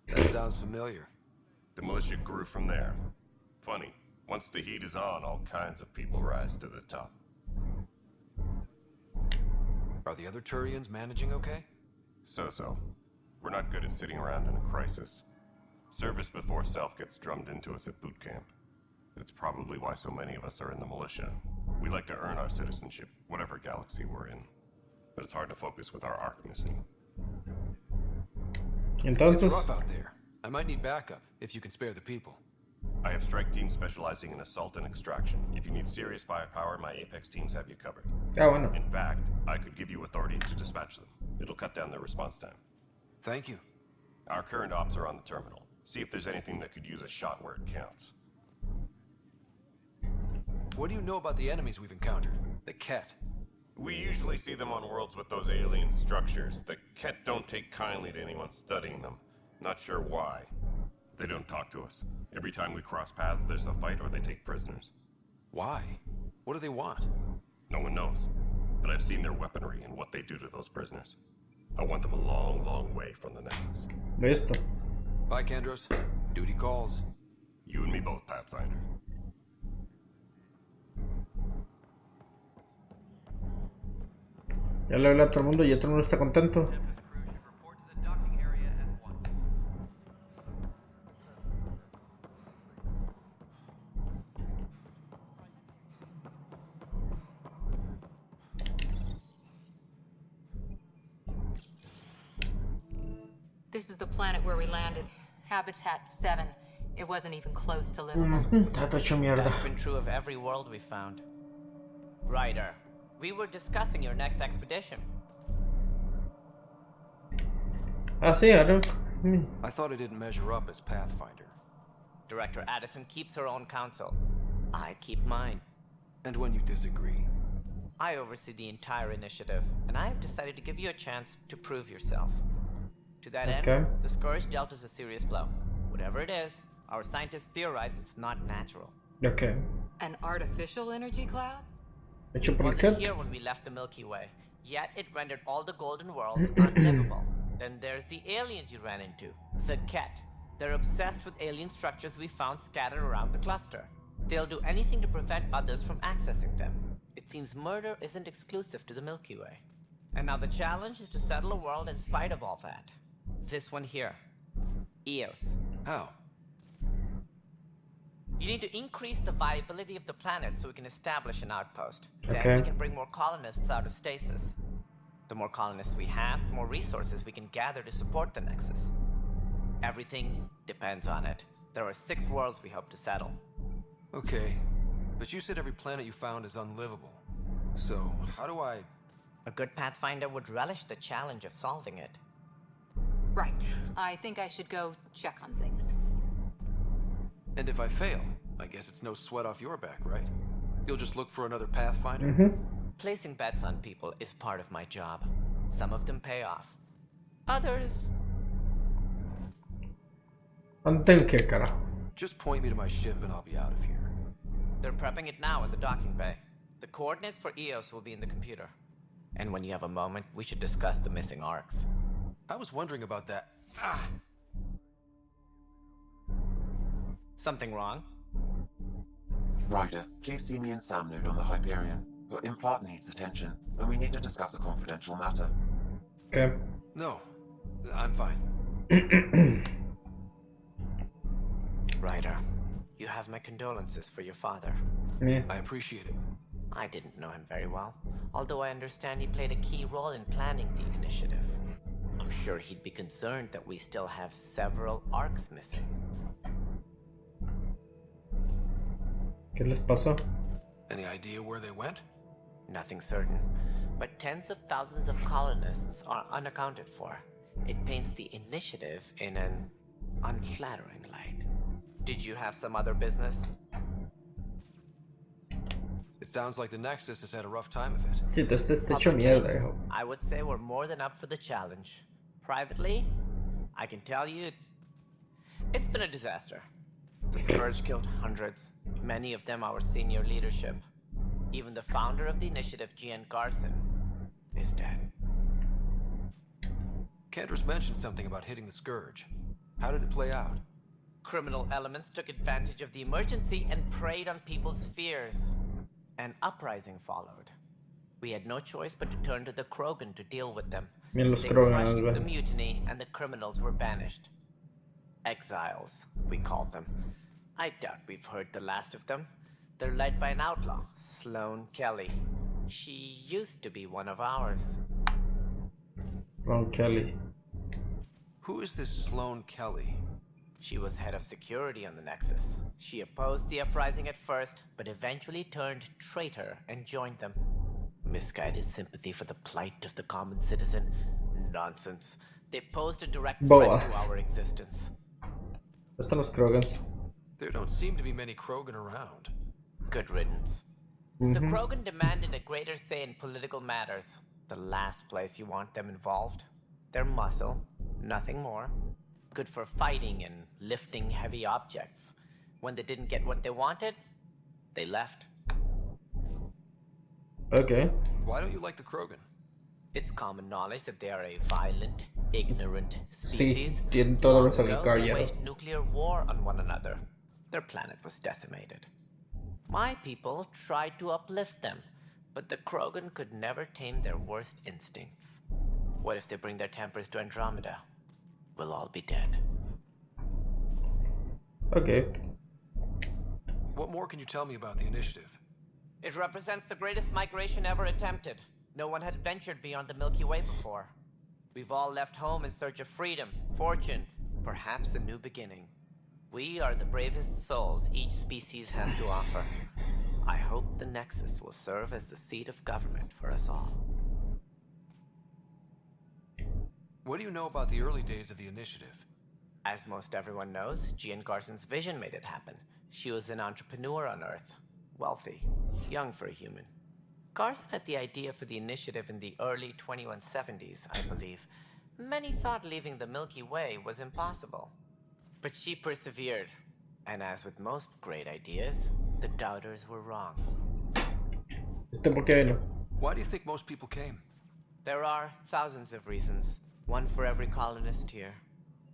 That sounds familiar. The militia grew from there. Funny, once the heat is on, all kinds of people rise to the top. Are the other Turians managing okay? So-so. We're not good at sitting around in a crisis. Service before self gets drummed into us at boot camp. That's probably why so many of us are in the militia. We like to earn our citizenship, whatever galaxy we're in. But it's hard to focus with our arc missing. It's rough out there. I might need backup, if you can spare the people. I have strike teams specializing in assault and extraction. If you need serious firepower, my Apex teams have you covered. Oh, I know. In fact, I could give you authority to dispatch them. It'll cut down their response time. Thank you. Our current ops are on the terminal. See if there's anything that could use a shot where it counts. What do you know about the enemies we've encountered? The Ket? We usually see them on worlds with those alien structures. The Ket don't take kindly to anyone studying them. Not sure why. They don't talk to us. Every time we cross paths, there's a fight or they take prisoners. Why? What do they want? No one knows. But I've seen their weaponry and what they do to those prisoners. I want them a long, long way from the Nexus. Listo. Bye, Kandros. Duty calls. You and me both, Pathfinder. Ya le hablé a todo el mundo y ya todo el mundo está contento. This is the planet where we landed. Habitat 7. It wasn't even close to livable. Está hecho mierda. That's been true of every world we found. Ryder, we were discussing your next expedition. Ah, sí, ahora. I thought I didn't measure up as Pathfinder. Director Addison keeps her own counsel. I keep mine. And when you disagree? I oversee the entire initiative, and I have decided to give you a chance to prove yourself. To that end, the Scourge dealt us a serious blow. Whatever it is, our scientists theorize it's not natural. Okay. An artificial energy cloud? It wasn't here when we left the Milky Way, yet it rendered all the golden worlds unlivable. Then there's the aliens you ran into, the Ket. They're obsessed with alien structures we found scattered around the cluster. They'll do anything to prevent others from accessing them. It seems murder isn't exclusive to the Milky Way. And now the challenge is to settle a world in spite of all that. This one here. Eos. How? You need to increase the viability of the planet so we can establish an outpost. Okay. Then we can bring more colonists out of stasis. The more colonists we have, the more resources we can gather to support the Nexus. Everything depends on it. There are 6 worlds we hope to settle. Okay, but you said every planet you found is unlivable. So, how do I... A good Pathfinder would relish the challenge of solving it. Right. I think I should go check on things. And if I fail, I guess it's no sweat off your back, right? You'll just look for another Pathfinder? Placing bets on people is part of my job. Some of them pay off. Others... Just point me to my ship and I'll be out of here. They're prepping it now in the docking bay. The coordinates for Eos will be in the computer. And when you have a moment, we should discuss the missing arcs. I was wondering about that. Something wrong? Ryder, please see me and Sam Node on the Hyperion. Your implant needs attention, and we need to discuss a confidential matter. Okay. No, I'm fine. Ryder, you have my condolences for your father. Yeah. I appreciate it. I didn't know him very well, although I understand he played a key role in planning the initiative. I'm I'm sure he'd be concerned that we still have several arcs missing. ¿Qué les pasó? Any idea where they went? Nothing certain, but tens of thousands of colonists are unaccounted for. It paints the initiative in an unflattering light. Did you have some other business? It sounds like the Nexus has had a rough time of it. Sí, este está hecho mierda, hijo. I would say we're more than up for the challenge. Privately, I can tell you, it's been a disaster. The Scourge killed hundreds, many of them our senior leadership. Even the founder of the initiative, Gian Garson, is dead. Cantor's mentioned something about hitting the Scourge. How did it play out? Criminal elements took advantage of the emergency and preyed on people's fears. An uprising followed. We had no choice but to turn to the Krogan to deal with them. They crushed the mutiny and the criminals were banished. Exiles, we call them. I doubt we've heard the last of them. They're led by an outlaw, Sloane Kelly. She used to be one of ours. Sloane Kelly. Who is this Sloane Kelly? She was head of security on the Nexus. She opposed the uprising at first, but eventually turned traitor and joined them. Misguided sympathy for the plight of the common citizen? Nonsense. They posed a direct threat to our existence. Están los Krogans. There don't seem to be many Krogan around. Good riddance. The Krogan demanded a greater say in political matters. The last place you want them involved. Their muscle, nothing more. Good for fighting and lifting heavy objects. When they didn't get what they wanted, they left. Okay. Why don't you like the Krogan? It's common knowledge that they are a violent, ignorant species. Sí, tienen todo lo que they waged nuclear war on one another. Their planet was decimated. My people tried to uplift them, but the Krogan could never tame their worst instincts. What if they bring their tempers to Andromeda? We'll all be dead. Okay. What more can you tell me about the initiative? It represents the greatest migration ever attempted. No one had ventured beyond the Milky Way before. We've all left home in search of freedom, fortune, perhaps a new beginning. We are the bravest souls each species has to offer. I hope the Nexus will serve as the seat of government for us all. What do you know about the early days of the initiative? As most everyone knows, Gian Garson's vision made it happen. She was an entrepreneur on Earth. Wealthy. Young for a human. Garson had the idea for the initiative in the early 2170s, I believe. Many thought leaving the Milky Way was impossible. But she persevered. And as with most great ideas, the doubters were wrong. Why do you think most people came? There are thousands of reasons. One for every colonist here.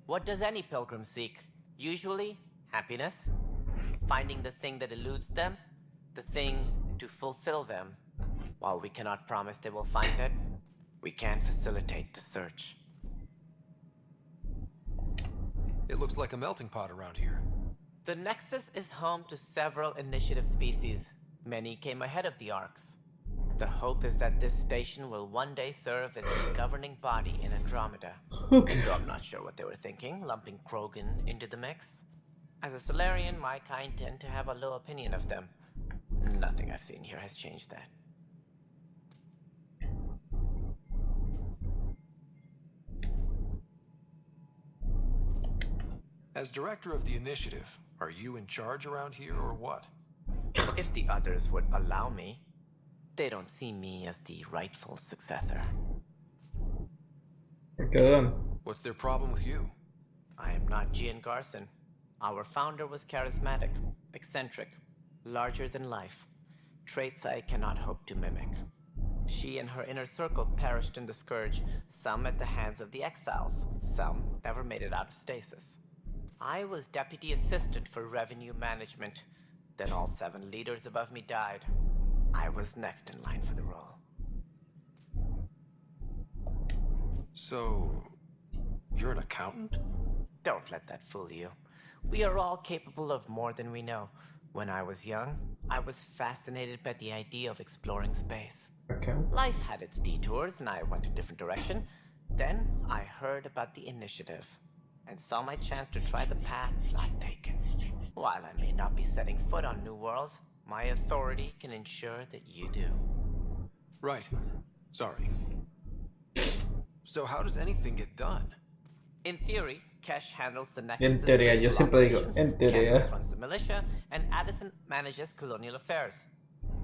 What does any pilgrim seek? Usually, happiness. Finding the thing that eludes them. The thing to fulfill them. While we cannot promise they will find it, we can facilitate the search. It looks like a melting pot around here. The Nexus is home to several initiative species. Many came ahead of the Arcs. The hope is that this station will one day serve as the governing body in Andromeda. Okay. Though I'm not sure what they were thinking, lumping Krogan into the mix. As a Solarian, my kind tend to have a low opinion of them. Nothing I've seen here has changed that. As director of the initiative, are you in charge around here or what? If the others would allow me. They don't see me as the rightful successor. What's their problem with you? I am not Gian Garson. Our founder was charismatic, eccentric, larger than life. Traits I cannot hope to mimic. She and her inner circle perished in the Scourge, some at the hands of the Exiles, some never made it out of stasis. I was deputy assistant for revenue management. Then all 7 leaders above me died. I was next in line for the role. So, you're an accountant? Don't let that fool you. We are all capable of more than we know. When I was young, I was fascinated by the idea of exploring space. Okay. Life had its detours and I went a different direction. Then I heard about the initiative and saw my chance to try the path not taken. While I may not be setting foot on New Worlds, my authority can ensure that you do. Right. Sorry. So how does anything get done? In theory, Kesh handles the Nexus. En teoría, yo siempre digo, en teoría. Campus runs the militia, and Addison manages colonial affairs.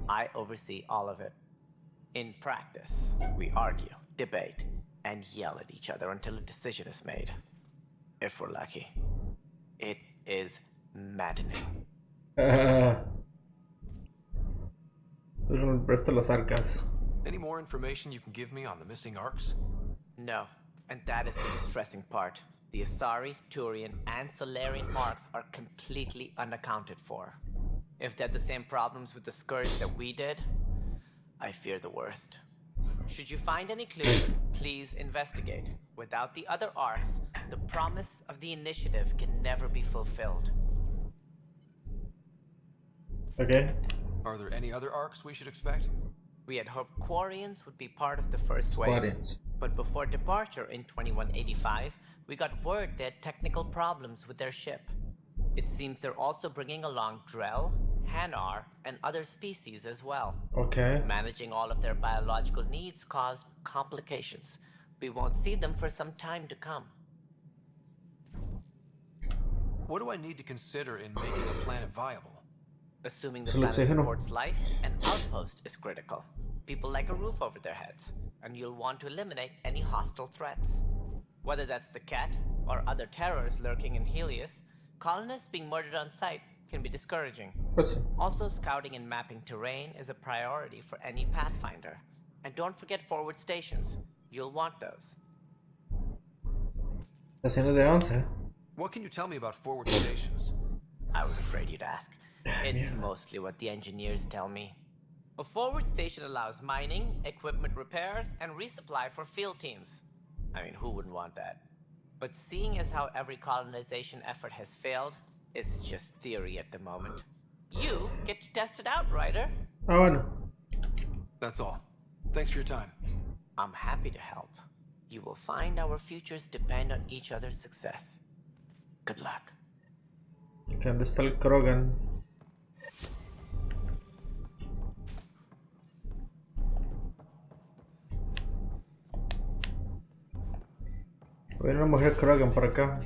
I oversee all of it. In practice, we argue, debate, and yell at each other until a decision is made. If we're lucky. It is maddening. Presto las arcas. Any more information you can give me on the missing arcs? No, and that is the distressing part. The Asari, Turian, and Solarian arcs are completely unaccounted for. If they had the same problems with the Scourge that we did, I fear the worst. Should you find any clues, please investigate. Without the other arcs, the promise of the initiative can never be fulfilled. Okay. Are there any other arcs we should expect? We had hoped Quarians would be part of the first wave. Quarians. But before departure in 2185, we got word they had technical problems with their ship. It seems they're also bringing along Drell, Hanar, and other species as well. Okay. Managing all of their biological needs caused complications. We won't see them for some time to come. What do I need to consider in making a planet viable? Assuming the planet supports life, an outpost is critical. People like a roof over their heads, and you'll want to eliminate any hostile threats. Whether that's the Cat or other terrors lurking in Helios, colonists being murdered on sight can be discouraging. Also, scouting and mapping terrain is a priority for any Pathfinder. And don't forget forward stations. You'll want those. Estaciones de 11. What can you tell me about forward stations? I was afraid you'd ask. It's mostly what the engineers tell me. A forward station allows mining, equipment repairs, and resupply for field teams. I mean, who wouldn't want that? But seeing as how every colonization effort has failed, it's just theory at the moment. You get to test it out, Ryder. Ah, bueno. That's all. Thanks for your time. I'm happy to help. You will find our futures depend on each other's success. Good luck. ¿Dónde está el Krogan? Hay una mujer Krogan por acá.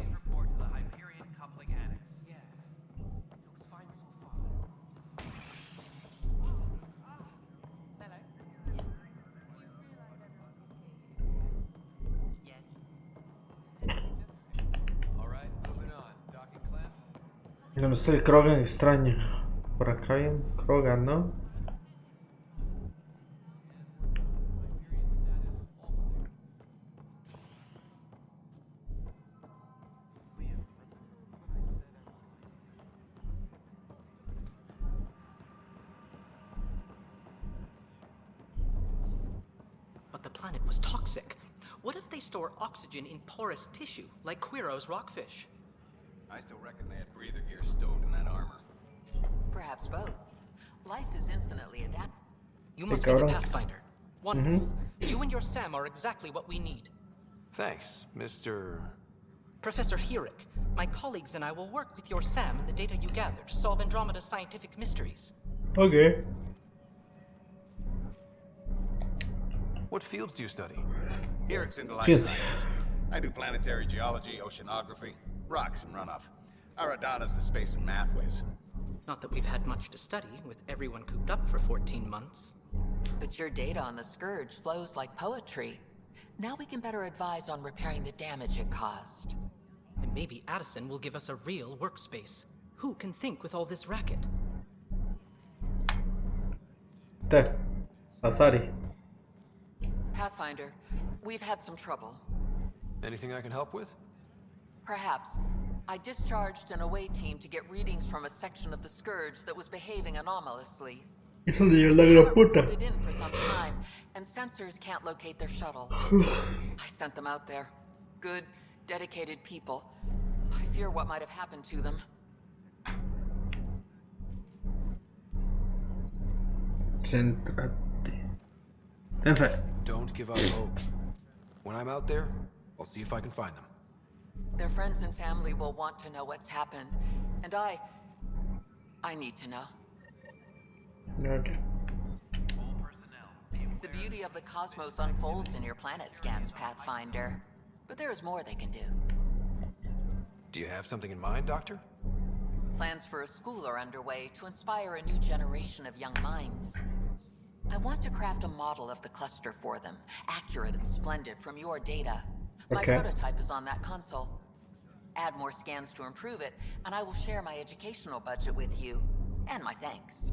¿Dónde está el Krogan extraño? Por acá hay un Krogan, ¿no? But the planet was toxic. What if they store oxygen in porous tissue, like Quiro's rockfish? I still reckon they had breather gear stowed in that armor. Perhaps both. Life is infinitely adaptable. You must be the Pathfinder. Wonderful. You and your Sam are exactly what we need. Thanks, Mr. Professor Herrick, my colleagues and I will work with your Sam and the data you gather to solve Andromeda's scientific mysteries. Okay. What fields do you study? Herrick's into life sciences. I do planetary geology, oceanography, rocks and runoff. Aradana's the space and math whiz. Not that we've had much to study, with everyone cooped up for 14 months. But your data on the Scourge flows like poetry. Now we can better advise on repairing the damage it caused. And maybe Addison will give us a real workspace. Who can think with all this racket? Asari. Pathfinder, we've had some trouble. Anything I can help with? Perhaps. I discharged an away team to get readings from a section of the Scourge that was behaving anomalously. Eso de la gran puta. Put it in for some time, and sensors can't locate their shuttle. I sent them out there. Good, dedicated people. I fear what might have happened to them. Céntrate. Don't give up hope. When I'm out there, I'll see if I can find them. Their friends and family will want to know what's happened. And I need to know. Okay. The beauty of the cosmos unfolds in your planet scans, Pathfinder. But there is more they can do. Do you have something in mind, Doctor? Plans for a school are underway to inspire a new generation of young minds. I want to craft a model of the cluster for them, accurate and splendid from your data. My prototype is on that console. Add more scans to improve it, and I will share my educational budget with you, and my thanks.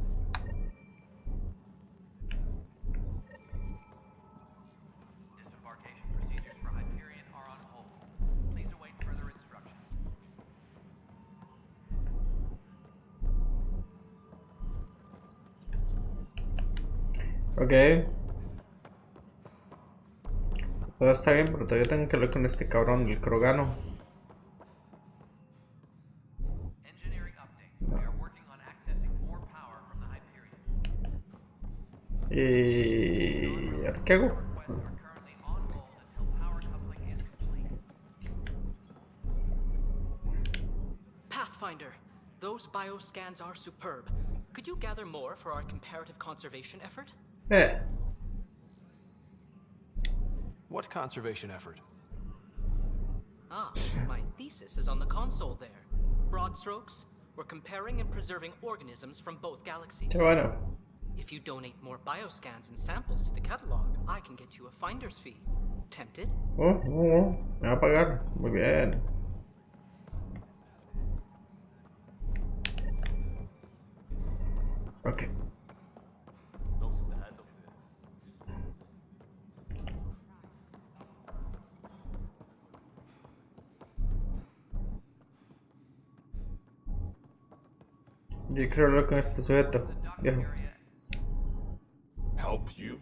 Disembarkation procedures for Hyperion are on hold. Please await further instructions. Ok. Todo está bien, pero todavía tengo que hablar con este cabrón, el Krogano. ¿Qué hago? Pathfinder, those bioscans are superb. Could you gather more for our comparative conservation effort? What conservation effort? Ah, my thesis is on the console there. Broad strokes, we're comparing and preserving organisms from both galaxies. Qué bueno. If you donate more bioscans and samples to the catalog, I can get you a finder's fee. Tempted? Me va a pagar. Muy bien. Ok. Yo quiero hablar con este sujeto, viejo. Help you?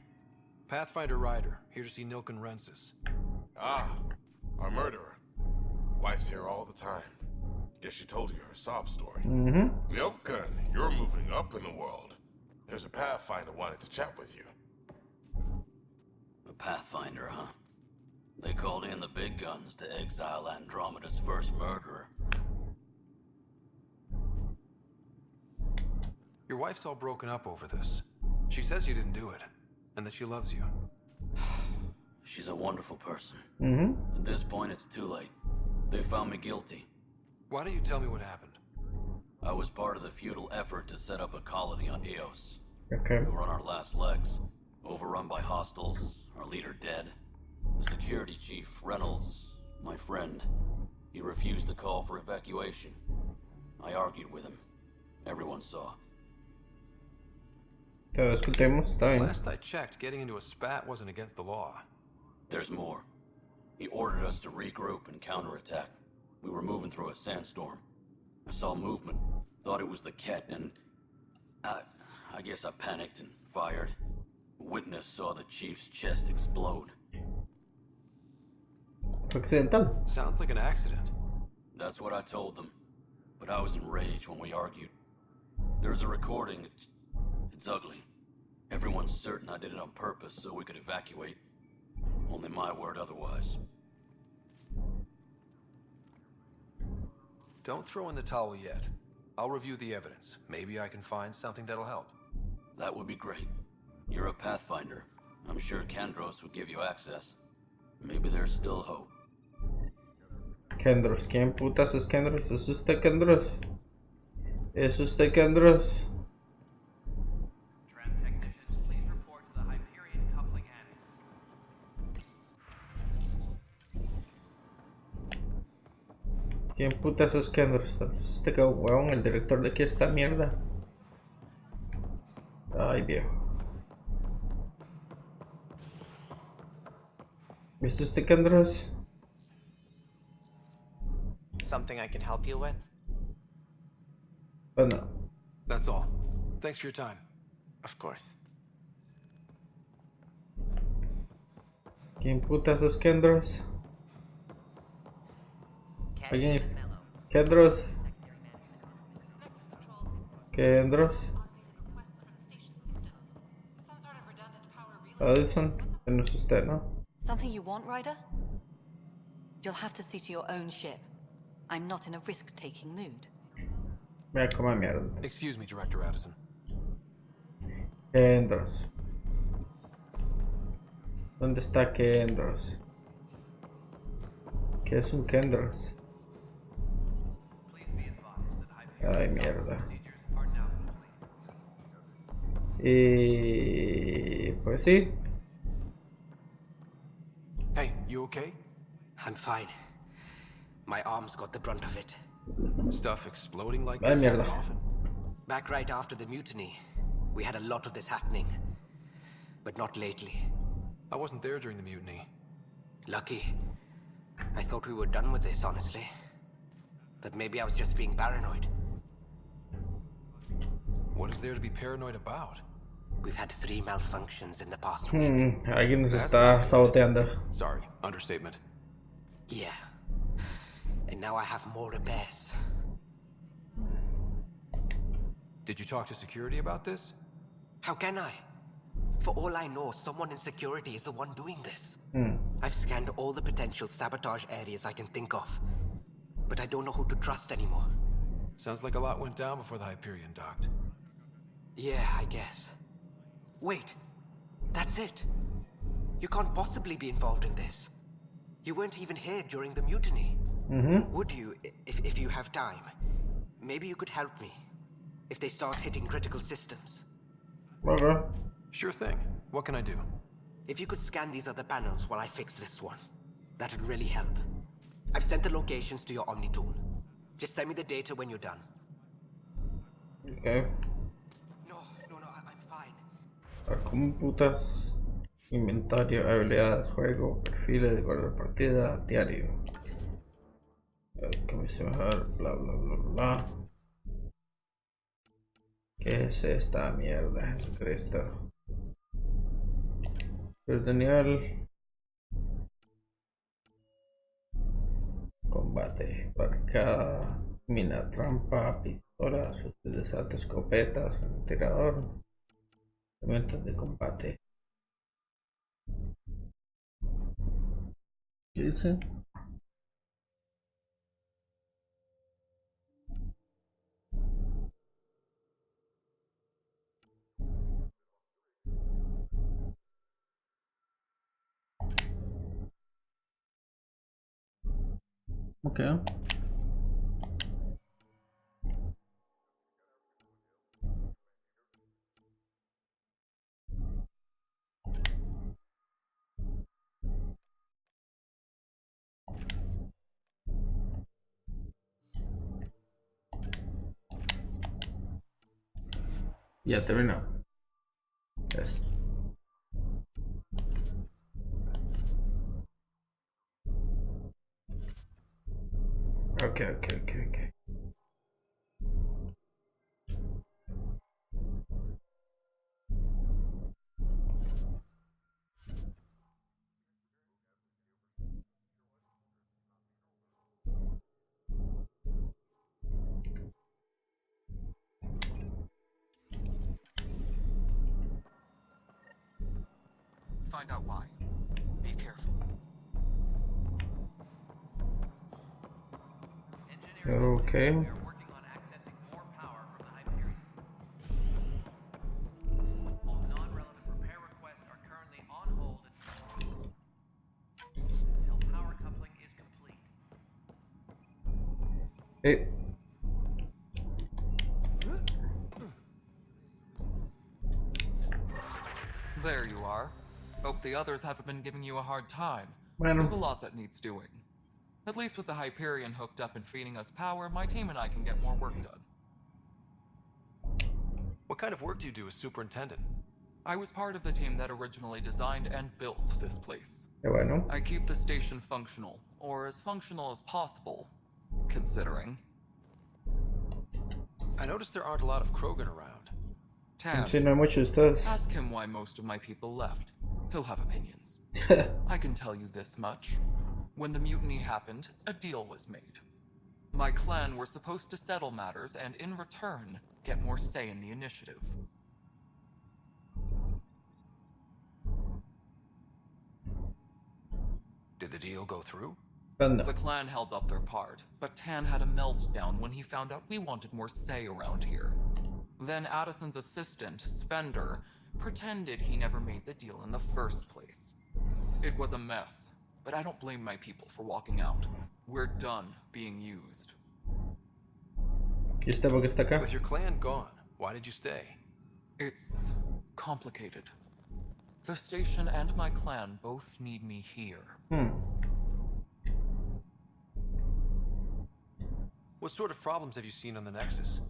Pathfinder Ryder, here to see Nilken Rensis. Ah, our murderer. Wife's here all the time. Guess she told you her sob story. Nilken, you're moving up in the world. There's a Pathfinder wanting to chat with you. A Pathfinder, huh? They called in the big guns to exile Andromeda's first murderer. Your wife's all broken up over this. She says you didn't do it, and that she loves you. She's a wonderful person. Mm-hmm. At this point, it's too late. They found me guilty. Why don't you tell me what happened? I was part of the futile effort to set up a colony on Eos. Okay. We were on our last legs, overrun by hostiles, our leader dead. The security chief, Reynolds, my friend, he refused to call for evacuation. I argued with him. Everyone saw. Last I checked, getting into a spat wasn't against the law. There's more. He ordered us to regroup and counterattack. We were moving through a sandstorm. I saw movement, thought it was the Ket, and I guess I panicked and fired. Witness saw the chief's chest explode. Accidental. Sounds like an accident. That's what I told them. But I was enraged when we argued. There's a recording. It's ugly. Everyone's certain I did it on purpose so we could evacuate. Only my word otherwise. Don't throw in the towel yet. I'll review the evidence. Maybe I can find something that'll help. That would be great. You're a Pathfinder. I'm sure Kendros would give you access. Maybe there's still hope. Kendros, ¿quién putas es Kendros? ¿Es usted Kendros? ¿Es usted Kendros? ¿Quién putas es Kendros? Este huevón, el director de aquí esta mierda. Ay, viejo. ¿Viste este Kendros? Something I can help you with? Pues no. That's all. Thanks for your time. Of course. ¿Quién putas es Kendros? ¿Alguien es? Kendros. Kendros. Addison. No es usted, ¿no? Something you want, Ryder? You'll have to see to your own ship. I'm not in a risk-taking mood. Voy a comer mierda. Excuse me, Director Addison. Kendros. ¿Dónde está Kendros? ¿Qué es un Kendros? Ay, mierda. Y pues sí. Hey, you okay? I'm fine. My arms got the brunt of it. Stuff exploding like Ay, this mierda. often? Back right after the mutiny, we had a lot of this happening. But not lately. I wasn't there during the mutiny. Lucky. I thought we were done with this, honestly. That maybe I was just being paranoid. What is there to be paranoid about? We've had 3 malfunctions in the past week. Alguien nos está saboteando. Sorry, understatement. Yeah. And now I have more repairs. Did you talk to security about this? How can I? For all I know, someone in security is the one doing this. I've scanned all the potential sabotage areas I can think of. But I don't know who to trust anymore. Sounds like a lot went down before the Hyperion docked. Yeah, I guess. Wait. That's it. You can't possibly be involved in this. You weren't even here during the mutiny. Would you, if you have time? Maybe you could help me. If they start hitting critical systems. Okay. Sure thing. What can I do? If you could scan these other panels while I fix this one, that'd really help. I've sent the locations to your Omni tool. Just send me the data when you're done. Okay. No, I'm fine. ¿Cómo putas? Inventario, habilidades, juego, perfiles de guardia de partida, diario. ¿Cómo se va a ver? Bla bla bla bla. ¿Qué es esta mierda? Jesucristo. Pero de nivel. Combate. Para cada mina, trampa, pistolas, utilizar escopetas, tirador. Herramientas de combate. ¿Qué dice? Okay. Ya terminó. Yes. Okay. Find out why. Be careful. Okay. We are working on accessing more power from the Hyperion. All non-relevant repair requests are currently on hold until power coupling is complete. Hey. There you are. Hope the others haven't been giving you a hard time. Bueno. There's a lot that needs doing. At least with the Hyperion hooked up and feeding us power, my team and I can get more work done. What kind of work do you do as superintendent? I was part of the team that originally designed and built this place. Bueno. I keep the station functional, or as functional as possible, considering. I noticed there aren't a lot of Krogan around. Tam, Sí, no hay mucho de ustedes. ask him why most of my people left. He'll have opinions. I can tell you this much. When the mutiny happened, a deal was made. My clan were supposed to settle matters and, in return, get more say in the initiative. the deal go through? The clan held up their part, but Tan had a meltdown when he found out we wanted more say around here. Then Addison's assistant, Spender, pretended he never made the deal in the first place. It was a mess, but I don't blame my people for walking out. We're done being used. With your clan gone, why did you stay? It's complicated. The station and my clan both need me here. What sort of problems have you seen on the Nexus?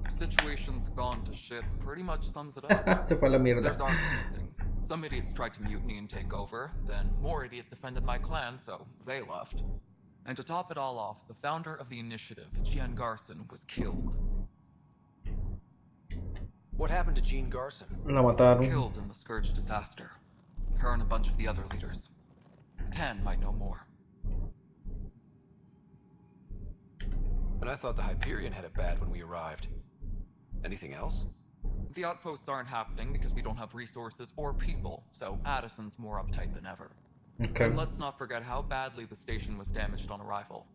Situation's gone to shit pretty much sums it up. Se fue a la mierda. There's arms missing. Some idiots tried to mutiny and take over, then more idiots offended my clan, so they left. And to top it all off, the founder of the initiative, Gian Garson, was killed. What happened to Jean Garson? La mataron. Killed in the Scourge disaster. Her and a bunch of the other leaders. Tan might know more. And I thought the Hyperion had it bad when we arrived. Anything else? The outposts aren't happening because we don't have resources or people, so Addison's more uptight than ever. Okay. And let's not forget how badly the station was damaged on arrival.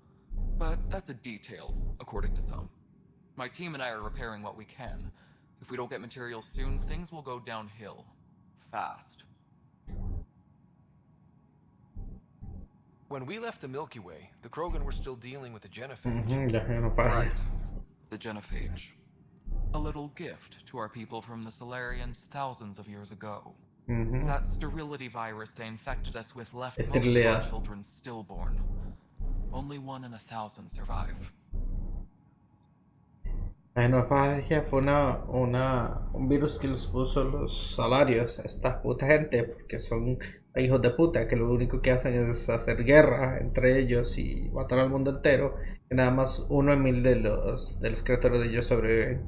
But that's a detail, according to some. My team and I are repairing what we can. If we don't get materials soon, things will go downhill. Fast. When we left the Milky Way, the Krogan were still dealing with the genophage. Right. The genophage. A little gift to our people from the Solarians thousands of years ago. That sterility virus they infected us with left most of our children stillborn. Only 1 in 1,000 survive. La genofagia fue un virus que les puso los salarios a esta puta gente porque son hijos de puta que lo único que hacen es hacer guerra entre ellos y matar al mundo entero, y nada más 1 en 1000 de los criaturas de ellos sobreviven.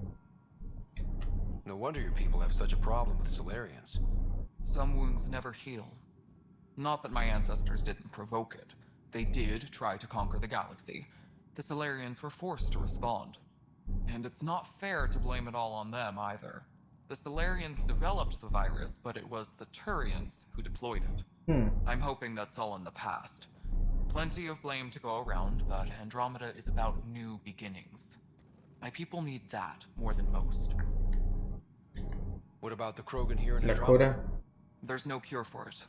No wonder your people have such a problem with Solarians. Some wounds never heal. Not that my ancestors didn't provoke it. They did try to conquer the galaxy. The Solarians were forced to respond. And it's not fair to blame it all on them either. The Solarians developed the virus, but it was the Turians who deployed it. I'm hoping that's all in the past. Plenty of blame to go around, but Andromeda is about new beginnings. My people need that more than most. What about the Krogan here in Andromeda? There's no cure for it.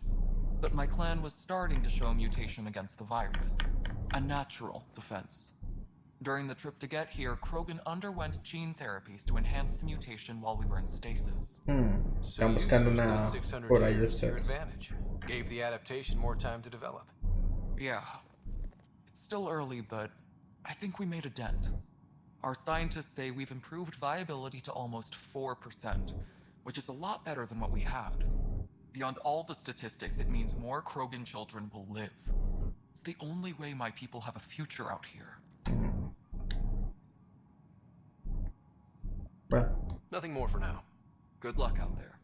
But my clan was starting to show mutation against the virus. A natural defense. During the trip to get here, Krogan underwent gene therapies to enhance the mutation while we were in stasis. So you used those 600 years to your advantage. Gave the adaptation more time to develop. Yeah. It's still early, but I think we made a dent. Our scientists say we've improved viability to almost 4%, which is a lot better than what we had. Beyond all the statistics, it means more Krogan children will live. It's the only way my people have a future out here. Nothing more for now. Good luck out there.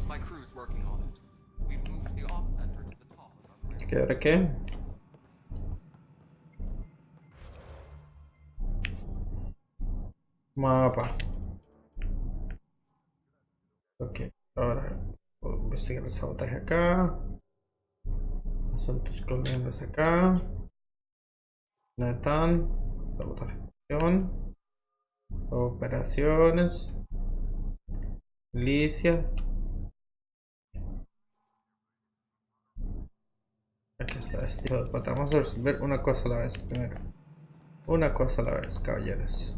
My crew's working on it. We've moved the ops center to the top of our... ¿Qué hora qué? Mapa. Ok, ahora voy a investigar el sabotaje acá. Asuntos coloniales acá. Nathan. Sabotaje. Operaciones. Milicia. Aquí está este hijo de puta. Vamos a resolver una cosa a la vez primero. Una cosa a la vez, caballeros.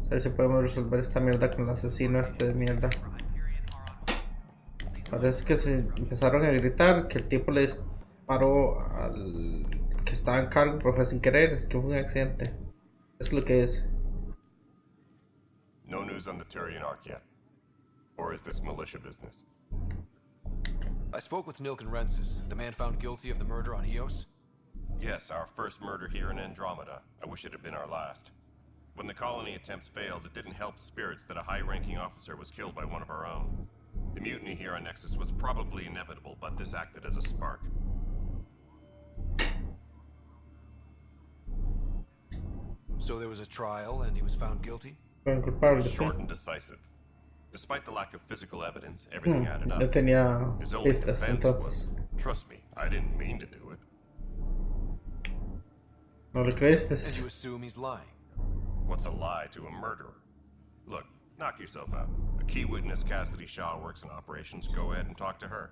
A ver si podemos resolver esta mierda con el asesino este de mierda. Parece que se empezaron a gritar que el tipo le disparó al que estaba en cargo, pero fue sin querer, es que fue un accidente. Es lo que es. No news on the Turian Ark yet. Or is this militia business? I spoke with Nilk and Rensis, the man found guilty of the murder on Eos. Yes, our first murder here in Andromeda. I wish it had been our last. When the colony attempts failed, it didn't help spirits that a high-ranking officer was killed by one of our own. The mutiny here on Nexus was probably inevitable, but this acted as a spark. So there was a trial and he was found guilty? Short and decisive. Despite the lack of physical evidence, everything added up. Yo tenía His only pistas defense entonces. was, trust me, I didn't mean to do it. ¿No le creíste? And you assume he's lying? What's a lie to a murderer? Look, knock yourself out. A key witness, Cassidy Shaw, works in operations. Go ahead and talk to her.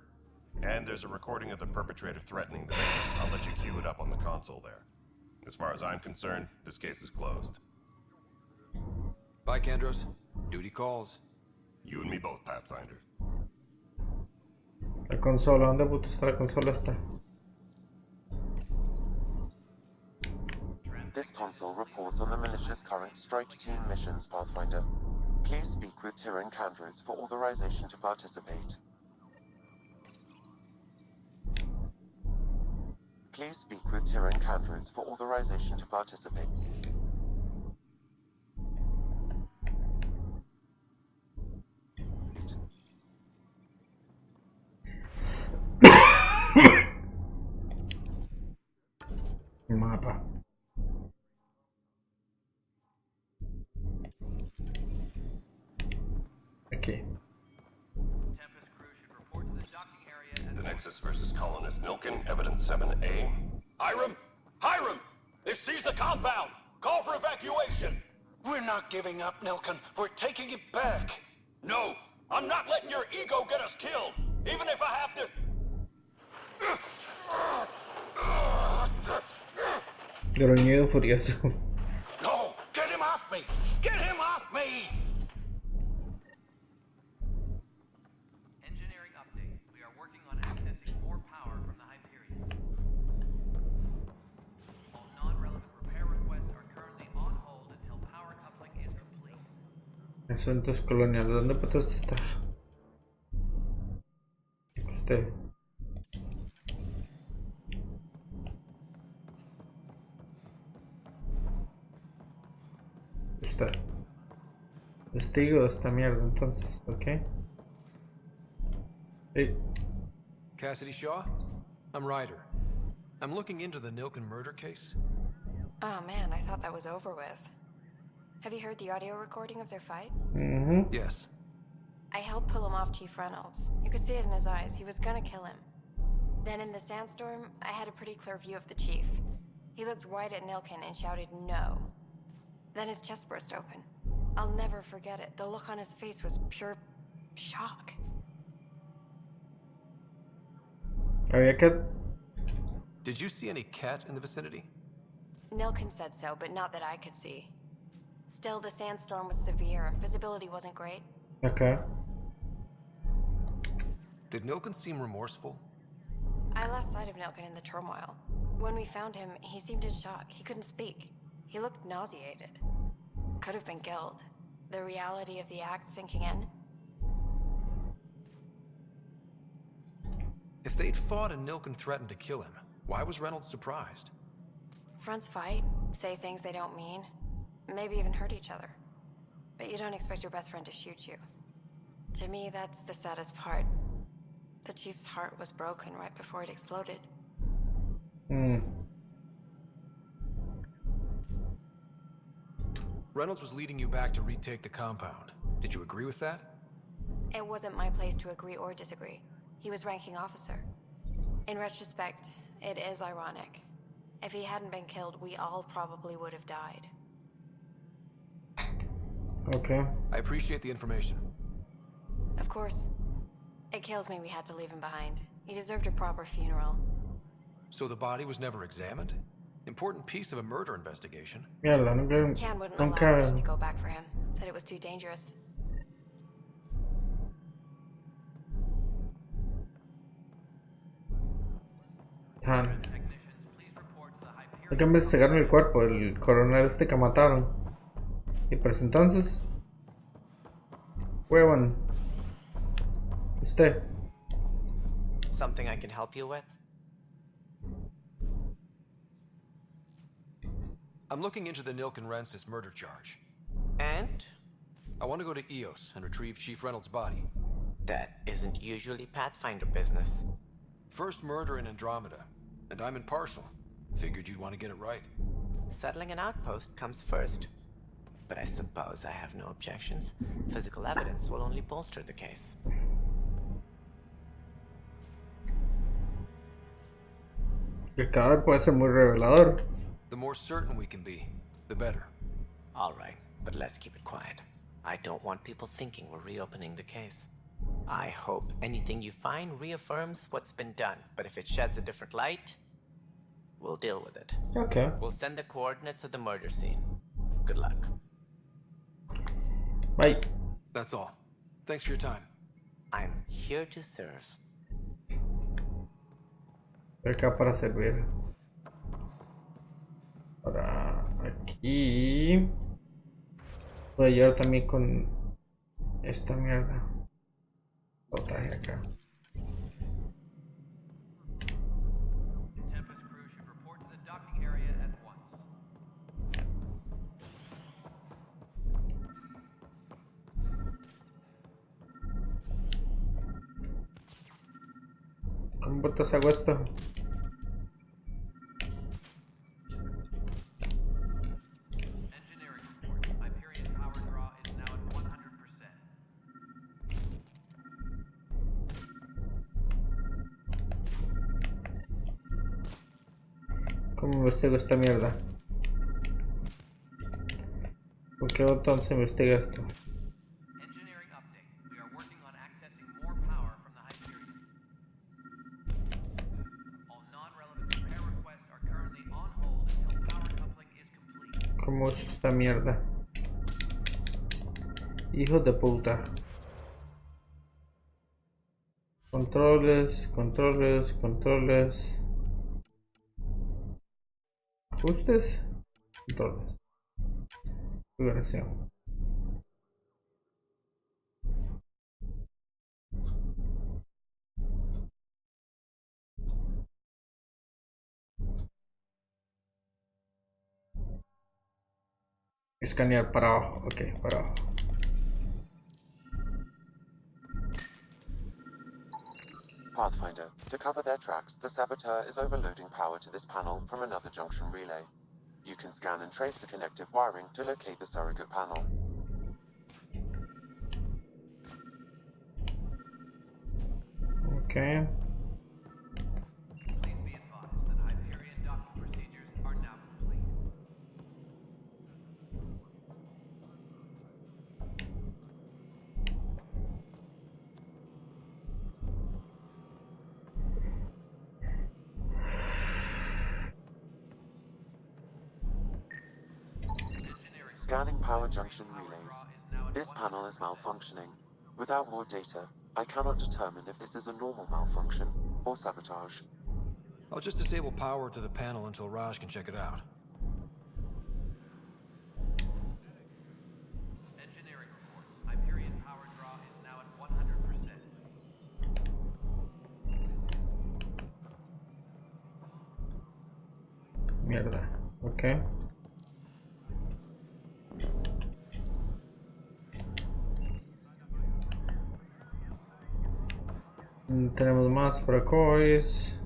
And there's a recording of the perpetrator threatening the victim. I'll let you cue it up on the console there. As far as I'm concerned, this case is closed. Bye, Kandros. Duty calls. You and me both, Pathfinder. La consola, ¿dónde puto está la consola? Está. This console reports on the militia's current strike team missions, Pathfinder. Please speak with Tyrion Kandros for authorization to participate. Please speak with Tyrion Kandros for authorization to participate. Mapa. Aquí. The Nexus versus colonist Nilkin, evidence 7A. Hiram! Hiram! They've seized the compound! Call for evacuation! We're not giving up, Nilkin. We're taking it back. No! I'm not letting your ego get us killed! Even if I have to... Gruñido furioso. No! Get him off me! Get him off me! Engineering update. We are working on accessing more power from the Hyperion. All non-relevant repair requests are currently on hold until power coupling is complete. Asuntos coloniales. ¿Dónde puedes estar? Usted. Usted. Testigo de esta mierda, entonces, ¿ok? Hey. Cassidy Shaw? I'm Ryder. I'm looking into the Nilkin murder case. Oh man, I thought that was over with. Have you heard the audio recording of their fight? Mm-hmm. Yes. I helped pull him off Chief Reynolds. You could see it in his eyes. He was gonna kill him. Then in the sandstorm, I had a pretty clear view of the chief. He looked right at Nilkin and shouted no. Then his chest burst open. I'll never forget it. The look on his face was pure shock. ¿Había cat? Did you see any cat in the vicinity? Nilkin said so, but not that I could see. Still, the sandstorm was severe. Visibility wasn't great. Okay. Did Nilkin seem remorseful? I lost sight of Nilkin in the turmoil. When we found him, he seemed in shock. He couldn't speak. He looked nauseated. Could have been guilt. The reality of the act sinking in. If they'd fought and Nilkin threatened to kill him, why was Reynolds surprised? Fronts fight, say things they don't mean, maybe even hurt each other. But you don't expect your best friend to shoot you. To me, that's the saddest part. The chief's heart was broken right before it exploded. Reynolds was leading you back to retake the compound. Did you agree with that? It wasn't my place to agree or disagree. He was ranking officer. In retrospect, it is ironic. If he hadn't been killed, we all probably would have died. Okay. I appreciate the information. Of course. It kills me we had to leave him behind. He deserved a proper funeral. So the body was never examined? Important piece of a murder investigation. Mierda, Tan wouldn't allow us to go back for him. Said it was too dangerous. Tan. Hay que investigar el cuerpo del coronel este que mataron. Y pues entonces... Huevón. Usted. Something I can help you with? I'm looking into the Nilkin Rensis murder charge. And? I want to go to EOS and retrieve Chief Reynolds' body. That isn't usually Pathfinder business. First murder in Andromeda, and I'm impartial. Figured you'd want to get it right. Settling an outpost comes first. but I suppose I have no objections. Physical evidence will only bolster the case. El cadáver puede ser muy revelador. The more certain we can be, the better. All right, but let's keep it quiet. I don't want people thinking we're reopening the case. I hope anything you find reaffirms what's been done, but if it sheds a different light, we'll deal with it. Okay. We'll send the coordinates of the murder scene. Good luck. Bye. That's all. Thanks for your time. I'm here to serve. Acá para servir. Para aquí. Voy a llevar también con esta mierda. Botaje acá. Tempest crew should report to the docking area at once. ¿Cómo botas hago esto? Engineering report. Hyperion power draw is now at 100%. ¿Cómo investigo esta mierda? ¿Por qué botón se investiga esto? Engineering update. We are working on accessing more power from the Hyperion. All non-relevant repair requests are currently on hold until power coupling is complete. ¿Cómo es esta mierda? Hijos de puta. Controles, controles, controles. Ajustes. Controles. Configuración. Escanear para abajo. Ok, para abajo. Pathfinder, to cover their tracks, the saboteur is overloading power to this panel from another junction relay. You can scan and trace the connective wiring to locate the surrogate panel. Okay. Please be advised that Hyperion docking procedures are now complete. Scanning power junction relays. This panel is malfunctioning. Without more data, I cannot determine if this is a normal malfunction or sabotage. I'll just disable power to the panel until Raj can check it out. Engineering reports. Hyperion power draw is now at 100%. Mierda. Ok. Tenemos más precois.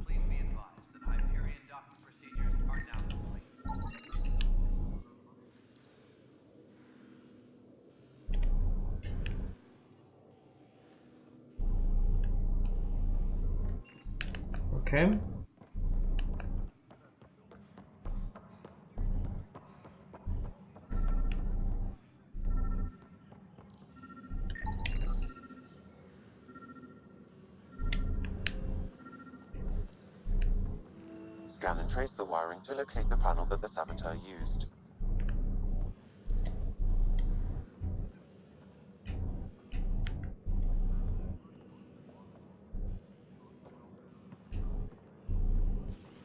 Please be advised that Hyperion docking procedures are now complete. Okay. Scan and trace the wiring to locate the panel that the saboteur used.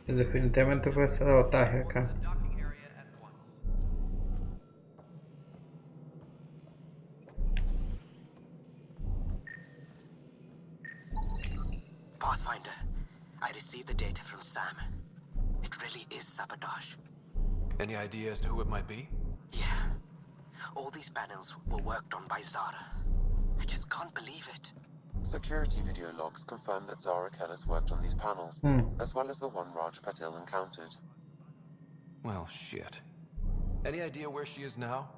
Definitivamente fue sabotaje acá. Docking area at once. Pathfinder, I received the data from Sam. It really is sabotage. Any idea as to who it might be? Yeah. All these panels were worked on by Zara. I just can't believe it. Security video logs confirm that Zara Kellis worked on these panels, as well as the one Raj Patil encountered. Well, shit. Any idea where she is now?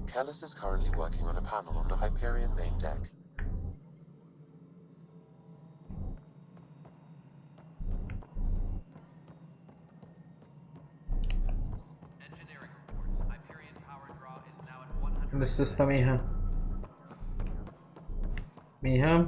Kellis is currently working on a panel on the Hyperion main deck. Engineering reports. Hyperion power draw is now at 100. ¿Dónde está esta mija? Mija.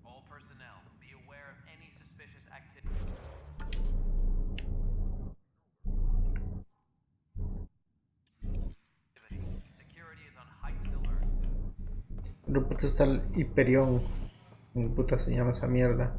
All personnel, be aware of any suspicious activity. Security is on heightened alert. ¿Dónde puta está el Hyperion? ¿Cómo puta se llama esa mierda?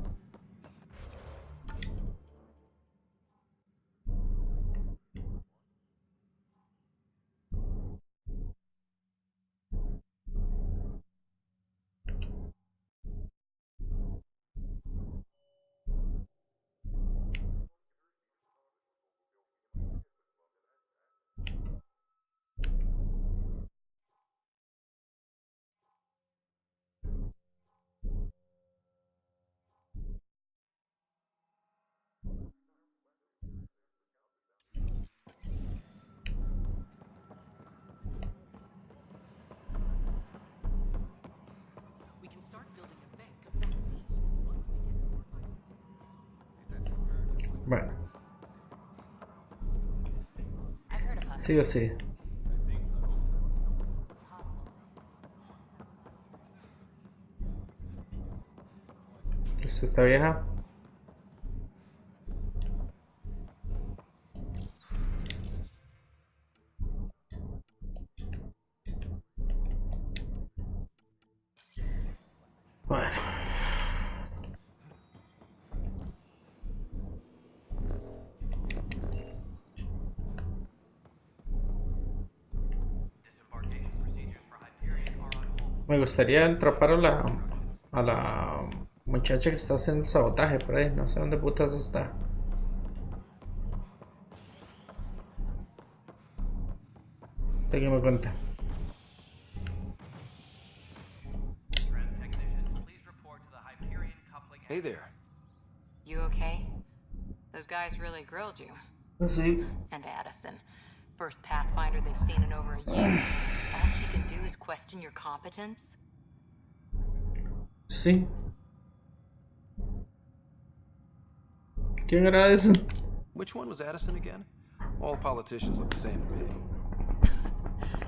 We can start building a bank of vaccines once we get more financing. Bueno. I've heard of Sí o sí. ¿Es esta vieja? Bueno. Me gustaría atrapar a la muchacha que está haciendo sabotaje por ahí. No sé dónde putas está. Téngame cuenta. Hey there. You okay? Those guys really grilled you. Sí. And Addison. First Pathfinder they've seen in over a year. All she can do is question your competence? Sí. ¿Quién era Addison? Which one was Addison again? All politicians look the same to me.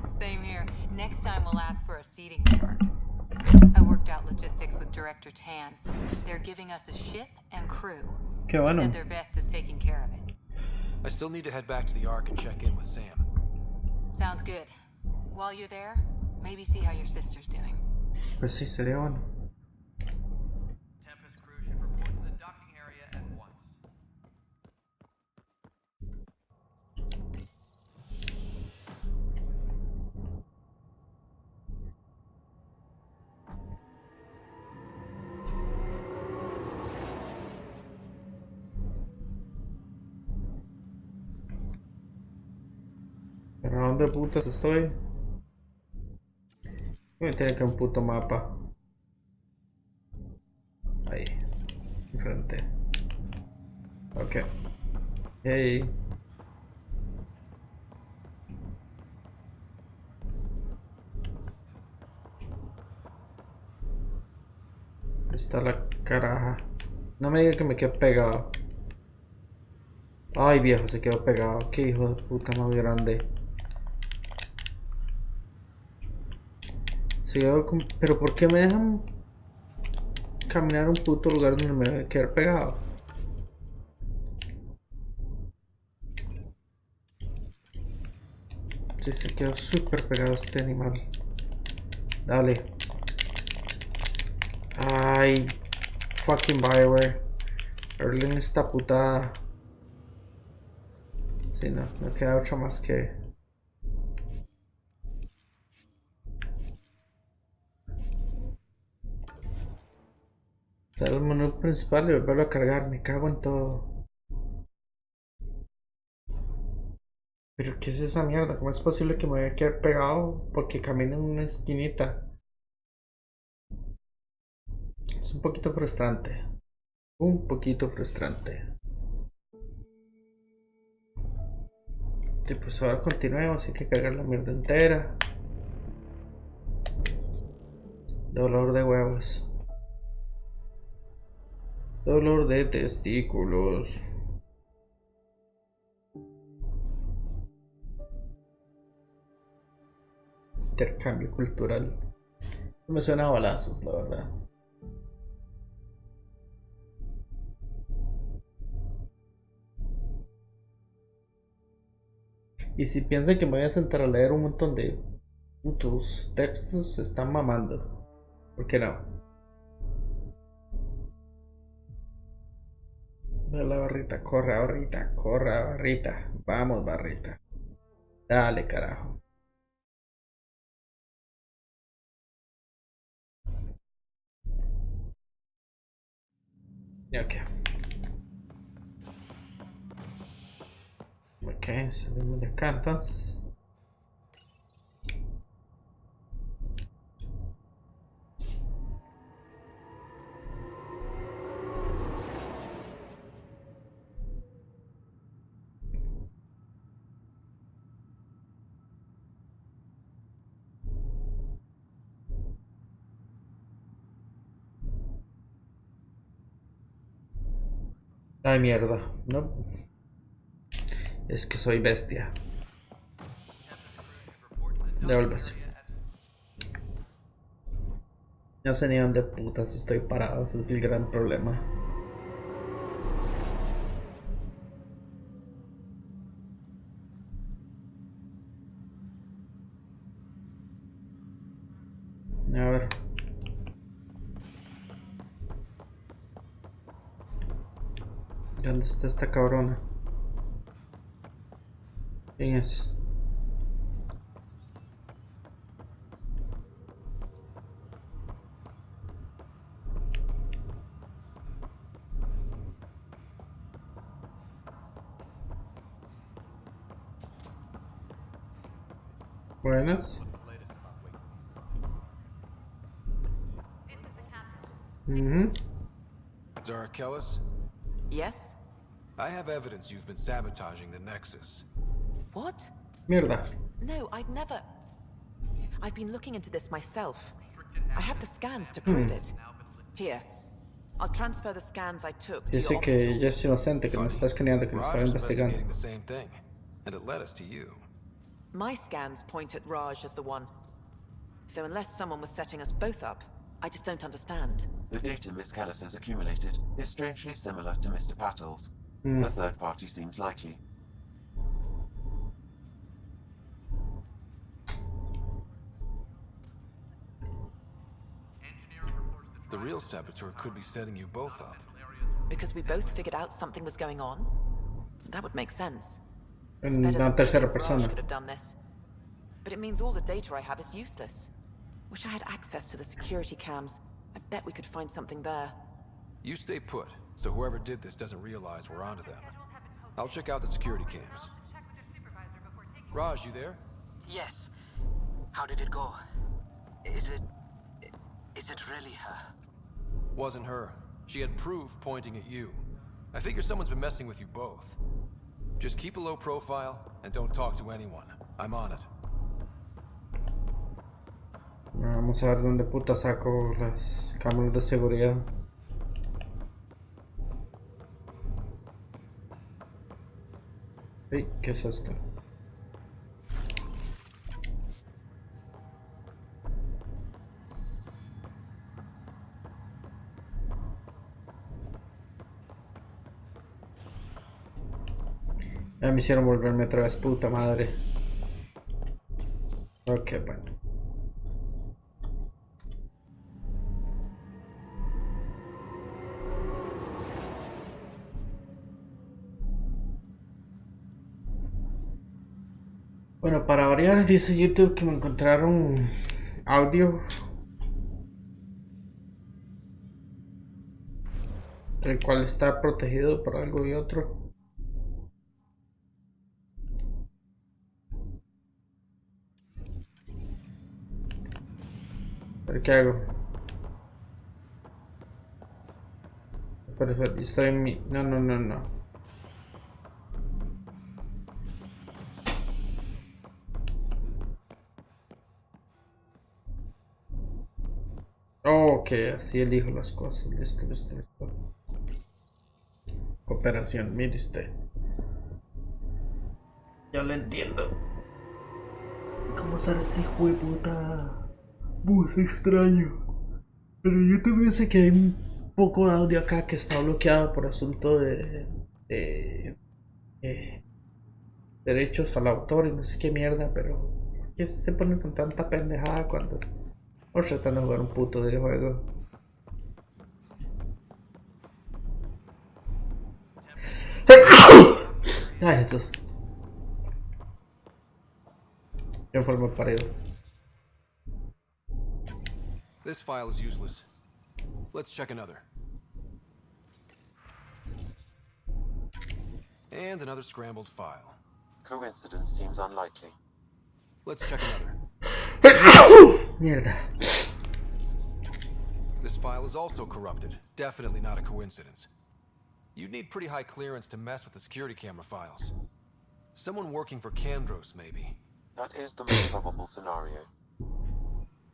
Same here. Next time we'll ask for a seating chart. I worked out logistics with Director Tan. They're giving us a ship and crew. Qué bueno. Said their best is taking care of it. I still need to head back to the Ark and check in with Sam. Sounds good. While you're there, maybe see how your sister's doing. Pues sí, sería bueno. Tempest crew should report to the docking area at once. ¿Pero dónde putas estoy? Me tiene que un puto mapa. Ahí. Enfrente. Ok. Hey. Está la caraja. No me diga que me quedo pegado. Ay, viejo, se quedó pegado. Qué hijo de puta más grande. Pero ¿por qué me dejan caminar a un puto lugar donde me voy a quedar pegado? Sí, se quedó súper pegado este animal. Dale. Ay, fucking Bioware. Erling está putada. Sí, no queda otra más que... Usar el menú principal y volverlo a cargar. Me cago en todo. Pero ¿qué es esa mierda? ¿Cómo es posible que me vaya a quedar pegado porque camino en una esquinita? Es un poquito frustrante. Un poquito frustrante. Sí, pues ahora continuemos. Hay que cargar la mierda entera. Dolor de huevos. Dolor de testículos. Intercambio cultural. Me suena a balazos, la verdad. Y si piensan que me voy a sentar a leer un montón de putos textos, se están mamando. ¿Por qué no? Dale la barrita, corre barrita, corre barrita. Vamos barrita. Dale carajo. Ok. Ok, salimos de acá entonces. Ay mierda, no. Es que soy bestia. Devuélvase. No sé ni dónde putas estoy parado, ese es el gran problema. A ver. ¿Dónde está esta cabrona? ¿Quién es? Buenas. Zara Kellis? Yes? I have evidence you've been sabotaging the Nexus. What? Mierda. No, I'd never... I've been looking into this myself. I have the scans to prove it. Here. I'll transfer the scans I took to Dice your que orbital. ella es inocente, que no está escaneando, que lo estaba Raj was investigando. investigating the same thing, and it led us to you. My scans point at Raj as the one. So unless someone was setting us both up, I just don't understand. The data Miss Kellis has accumulated is strangely similar to Mr. Patel's. A third party seems likely. The real saboteur could be setting you both up. Because we both figured out something was going on? That would make sense. En una tercera persona. Raj could have done this. But it means all the data I have is useless. Wish I had access to the security cams. I bet we could find something there. You stay put, so whoever did this doesn't realize we're onto them. I'll check out the security cams. Raj, you there? Yes. How did it go? Is it really her? Wasn't her. She had proof pointing at you. I figure someone's been messing with you both. Just keep a low profile and don't talk to anyone. I'm on it. Vamos a ver dónde puta saco las cámaras de seguridad. Hey, ¿qué es esto? Ya me hicieron volverme otra vez, puta madre. Ok, bueno. Bueno, para variar, dice YouTube que me encontraron audio el cual está protegido por algo y otro. ¿Pero qué hago? Espera, estoy en mi... No. Ok, así elijo las cosas. Listo. Operación, mire usted. Ya lo entiendo. ¿Cómo usar este hijo de puta? Es extraño. Pero yo también sé que hay un poco de audio acá que está bloqueado por asunto de derechos al autor y no sé qué mierda, pero ¿por qué se ponen con tanta pendejada cuando estamos tratando de jugar un puto videojuego? Ay, Jesús. Yo formo pared. This file is useless. Let's check another. And another scrambled file. Coincidence seems unlikely. Let's check another. Mierda. This file is also corrupted. Definitely not a coincidence. You'd need pretty high clearance to mess with the security camera files. Someone working for Kandros, maybe. That is the most probable scenario.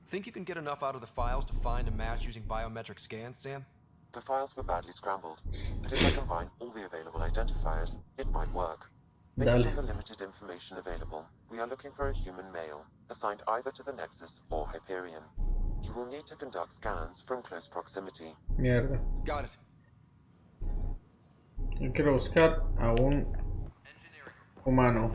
Think you can get enough out of the files to find a match using biometric scans, Sam? The files were badly scrambled, but if I combine all the available identifiers, it might work. Based on the limited information available, we are looking for a human male, assigned either to the Nexus or Hyperion. You will need to conduct scans from close proximity. Mierda. Got it. Yo quiero buscar a un humano.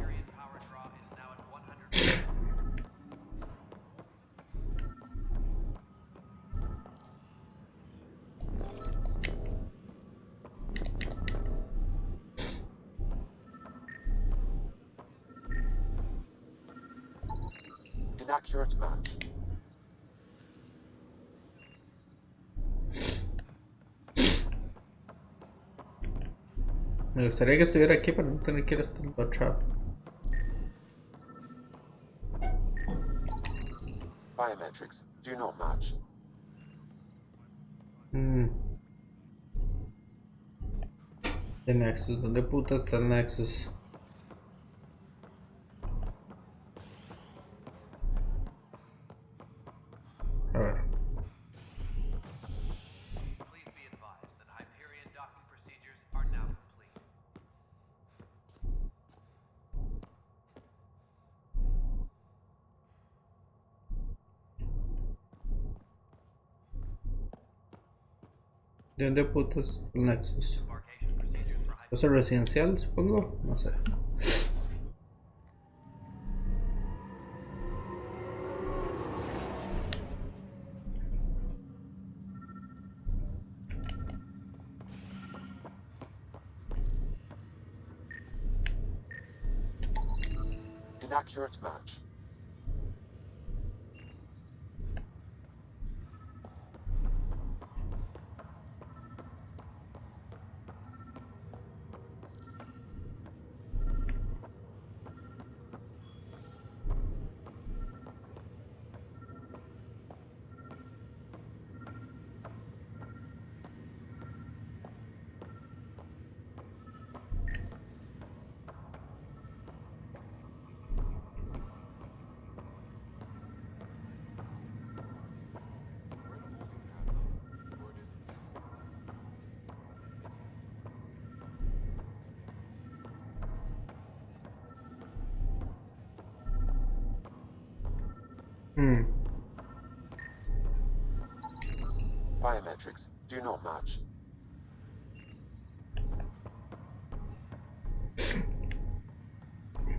Inaccurate match. Me gustaría que estuviera aquí para no tener que ir hasta el trap. Biometrics do not match. El Nexus, ¿dónde puta está el Nexus? A ver. Please be advised that Hyperion docking procedures are now complete. ¿De dónde puta es el Nexus? ¿Es el residencial, supongo? No sé. Inaccurate match. Biometrics do not match.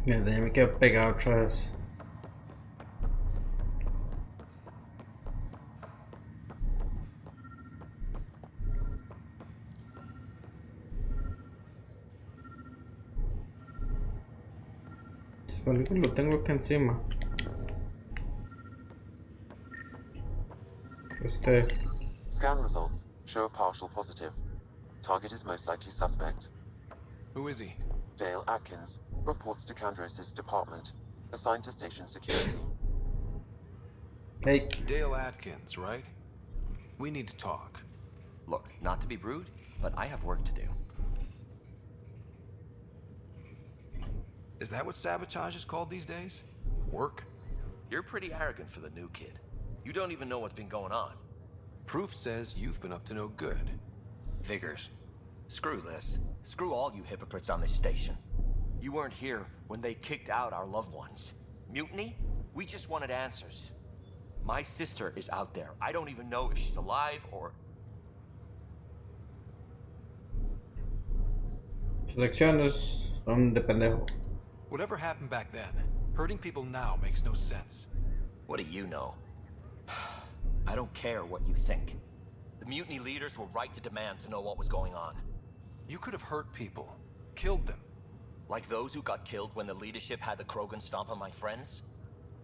Mierda, ya me quedo pegado otra vez. Lo tengo aquí encima. Scan results show a partial positive. Target is most likely suspect. Who is he? Dale Atkins. Reports to Kandros' department. Assigned to station security. Hey. Dale Atkins, right? We need to talk. Look, not to be rude, but I have work to do. Is that what sabotage is called these days? Work? You're pretty arrogant for the new kid. You don't even know what's been going on. Proof says you've been up to no good. Figures. Screw this. Screw all you hypocrites on this station. You weren't here when they kicked out our loved ones. Mutiny? We just wanted answers. My sister is out there. I don't even know if she's alive or... Sus acciones son de pendejo. Whatever happened back then, hurting people now makes no sense. What do you know? I don't care what you think. The mutiny leaders were right to demand to know what was going on. You could have hurt people, killed them. Like those who got killed when the leadership had the Krogan stomp on my friends?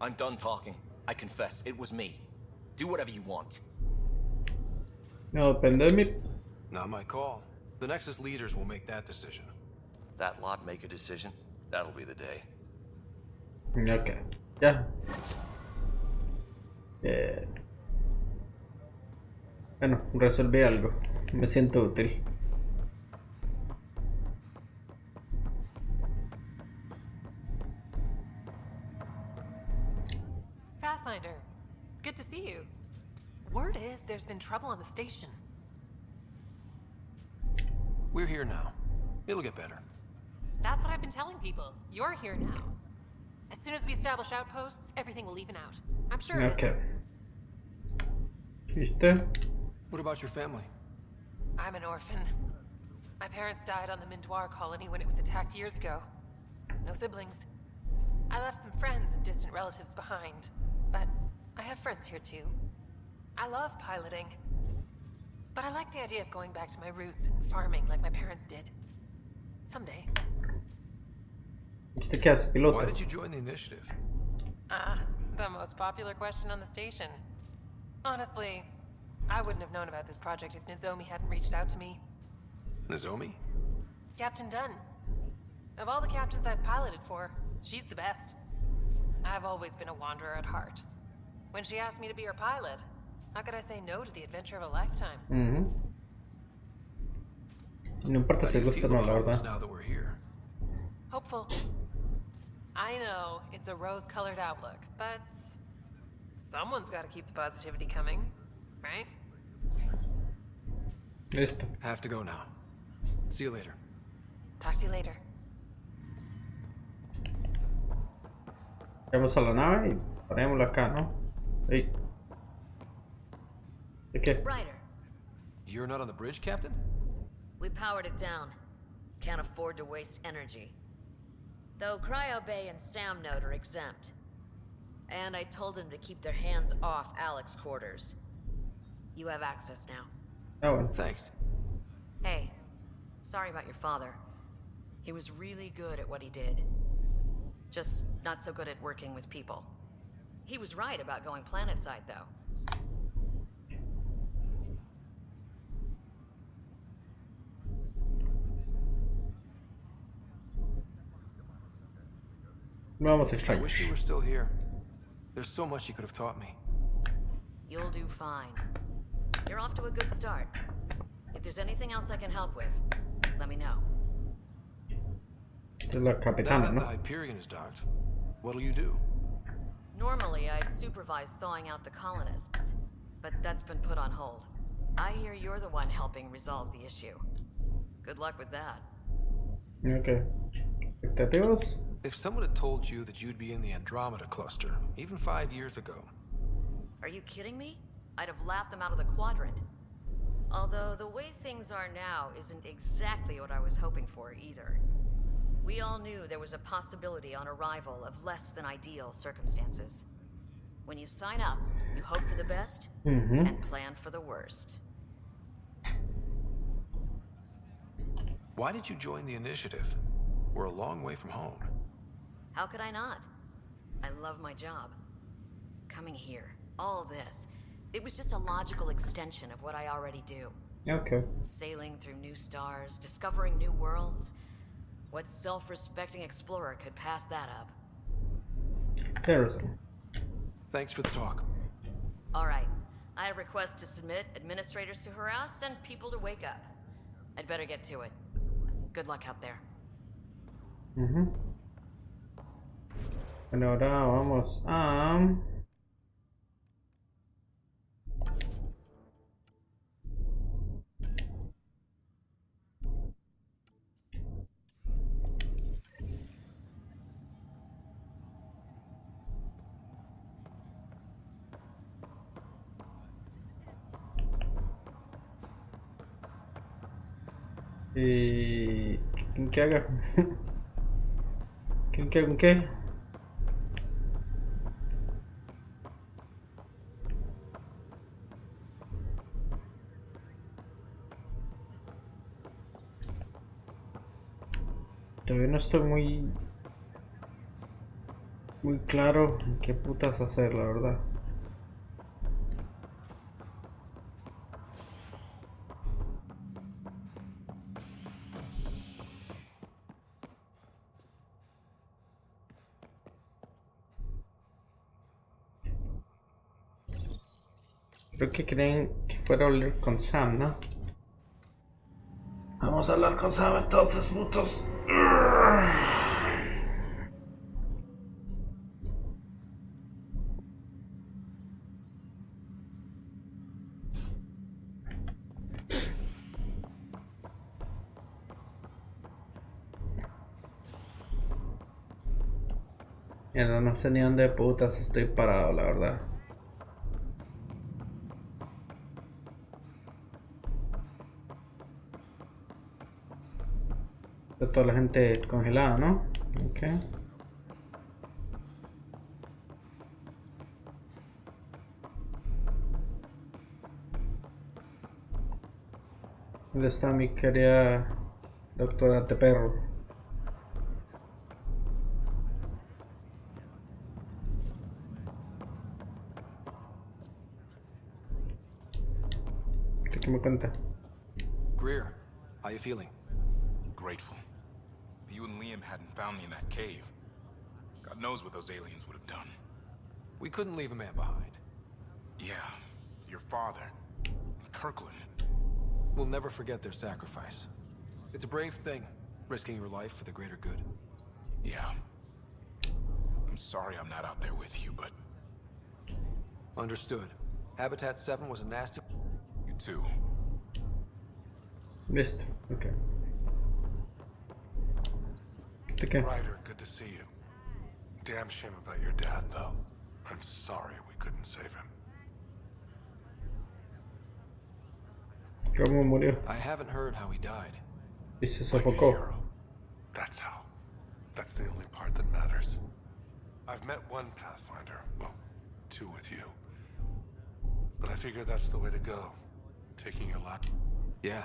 I'm done talking. I confess, it was me. Do whatever you want. No, depende de mí. Not my call. The Nexus leaders will make that decision. That lot make a decision? That'll be the day. Ok, ya. Bueno, resolví algo. Me siento útil. Pathfinder, it's good to see you. Word is there's been trouble on the station. We're here now. It'll get better. That's what I've been telling people. You're here now. As soon as we establish outposts, everything will even out. I'm sure. Okay. ¿Viste? What about your family? I'm an orphan. My parents died on the Mindoir colony when it was attacked years ago. No siblings. I left some friends and distant relatives behind, but I have friends here too. I love piloting, but I like the idea of going back to my roots and farming like my parents did. Someday. ¿Viste qué hace, piloto? Why did you join the initiative? The most popular question on the station. Honestly, I wouldn't have known about this project if Nozomi hadn't reached out to me. Nozomi? Captain Dunn. Of all the captains I've piloted for, she's the best. I've always been a wanderer at heart. When she asked me to be her pilot, how could I say no to the adventure of a lifetime? No importa si gusta o no, la verdad. Now that we're here. Hopeful. I know it's a rose-colored outlook, but someone's got to keep the positivity coming, right? Listo. Have to go now. See you later. Talk to you later. Vamos a la nave y ponémoslo acá, ¿no? Hey. ¿De qué? Ryder, You're not on the bridge, Captain? we powered it down. Can't afford to waste energy. Though Cryo Bay and Sam Node are exempt. And I told them to keep their hands off Alex's quarters. You have access now. Ah, bueno. Thanks. Hey, sorry about your father. He was really good at what he did. Just not so good at working with people. He was right about going planetside, though. Vamos I extraños. wish you were still here. There's so much you could have taught me. You'll do fine. You're off to a good start. If there's anything else I can help with, let me know. Es la Now capitana, that ¿no? the Hyperion is docked, what'll you do? Normally, I'd supervise thawing out the colonists, but that's been put on hold. I hear you're the one helping resolve the issue. Good luck with that. Ok. ¿Expectativas? If someone had told you that you'd be in the Andromeda cluster, even 5 years ago. Are you kidding me? I'd have laughed them out of the quadrant. Although the way things are now isn't exactly what I was hoping for either. We all knew there was a possibility on arrival of less than ideal circumstances. When you sign up, you hope for the best and plan for the worst. Why did you join the initiative? We're a long way from home. How could I not? I love my job. Coming here, all this, it was just a logical extension of what I already do. Okay. Sailing through new stars, discovering new worlds. What self-respecting explorer could pass that up? Harrison. Thanks for the talk. All right. I have requests to submit, administrators to harass, and people to wake up. I'd better get to it. Good luck out there. Bueno, ahora vamos a... ¿Quién que haga? ¿Quién que haga un qué? Todavía no estoy muy claro en qué putas hacer, la verdad. Creo que creen que fuera a hablar con Sam, ¿no? Vamos a hablar con Sam entonces, putos. Mira, no sé ni dónde putas estoy parado, la verdad. Está toda la gente congelada, ¿no? Ok. ¿Dónde está mi querida doctora Teperro? ¿Qué me cuenta? Greer, how you feeling? Grateful. If you and Liam hadn't found me in that cave, God knows what those aliens would have done. We couldn't leave a man behind. Yeah, your father, Kirkland. We'll never forget their sacrifice. It's a brave thing, risking your life for the greater good. Yeah. I'm sorry I'm not out there with you, but... Understood. Habitat 7 was a nasty... You too. Listo, okay. Okay. Ryder, good to see you. Damn shame about your dad, though. I'm sorry we couldn't save him. ¿Cómo murió? I haven't heard how he died. Y se Like a sofocó. hero. That's how. That's the only part that matters. I've met one Pathfinder, well, two with you. But I figure that's the way to go. Taking your life. Yeah.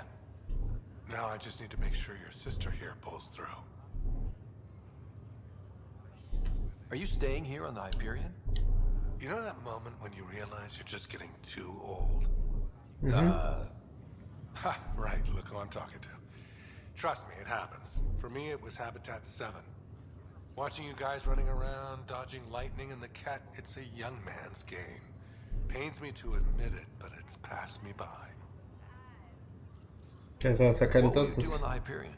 Now I just need to make sure your sister here pulls through. Are you staying here on the Hyperion? You know that moment when you realize you're just getting too old? Ha, right, look who I'm talking to. Trust me, it happens. For me, it was Habitat 7. Watching you guys running around, dodging lightning and the cat, it's a young man's game. Pains me to admit it, but it's passed me by. ¿Qué se va a sacar What will you entonces? do on the Hyperion?